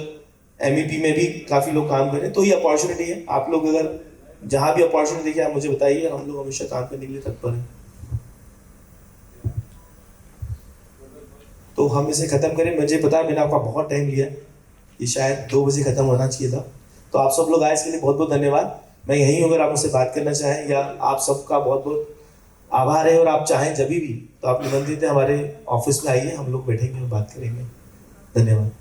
MEP में भी काफी लोग काम कर रहे हैं। तो ये अपॉर्चुनिटी है। आप लोग अगर जहां भी अपॉर्चुनिटी देखिए आप मुझे बताइए, हम लोग हमेशा काम करने के लिए तत्पर हैं। तो हम इसे ख़त्म करें। मुझे पता है मैंने आपका बहुत टाइम लिया, ये शायद 2 बजे ख़त्म होना चाहिए था। तो आप सब लोग आए इसके लिए बहुत बहुत धन्यवाद। मैं यहीं हूँ, अगर आप मुझसे बात करना चाहें, या आप सबका बहुत बहुत आभार है, और आप चाहें जब भी तो आप निमंत्रित हैं, हमारे ऑफिस में आइए, हम लोग बैठेंगे और बात करेंगे। धन्यवाद।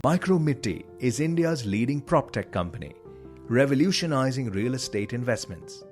Micromitti is India's leading PropTech company, revolutionizing real estate investments.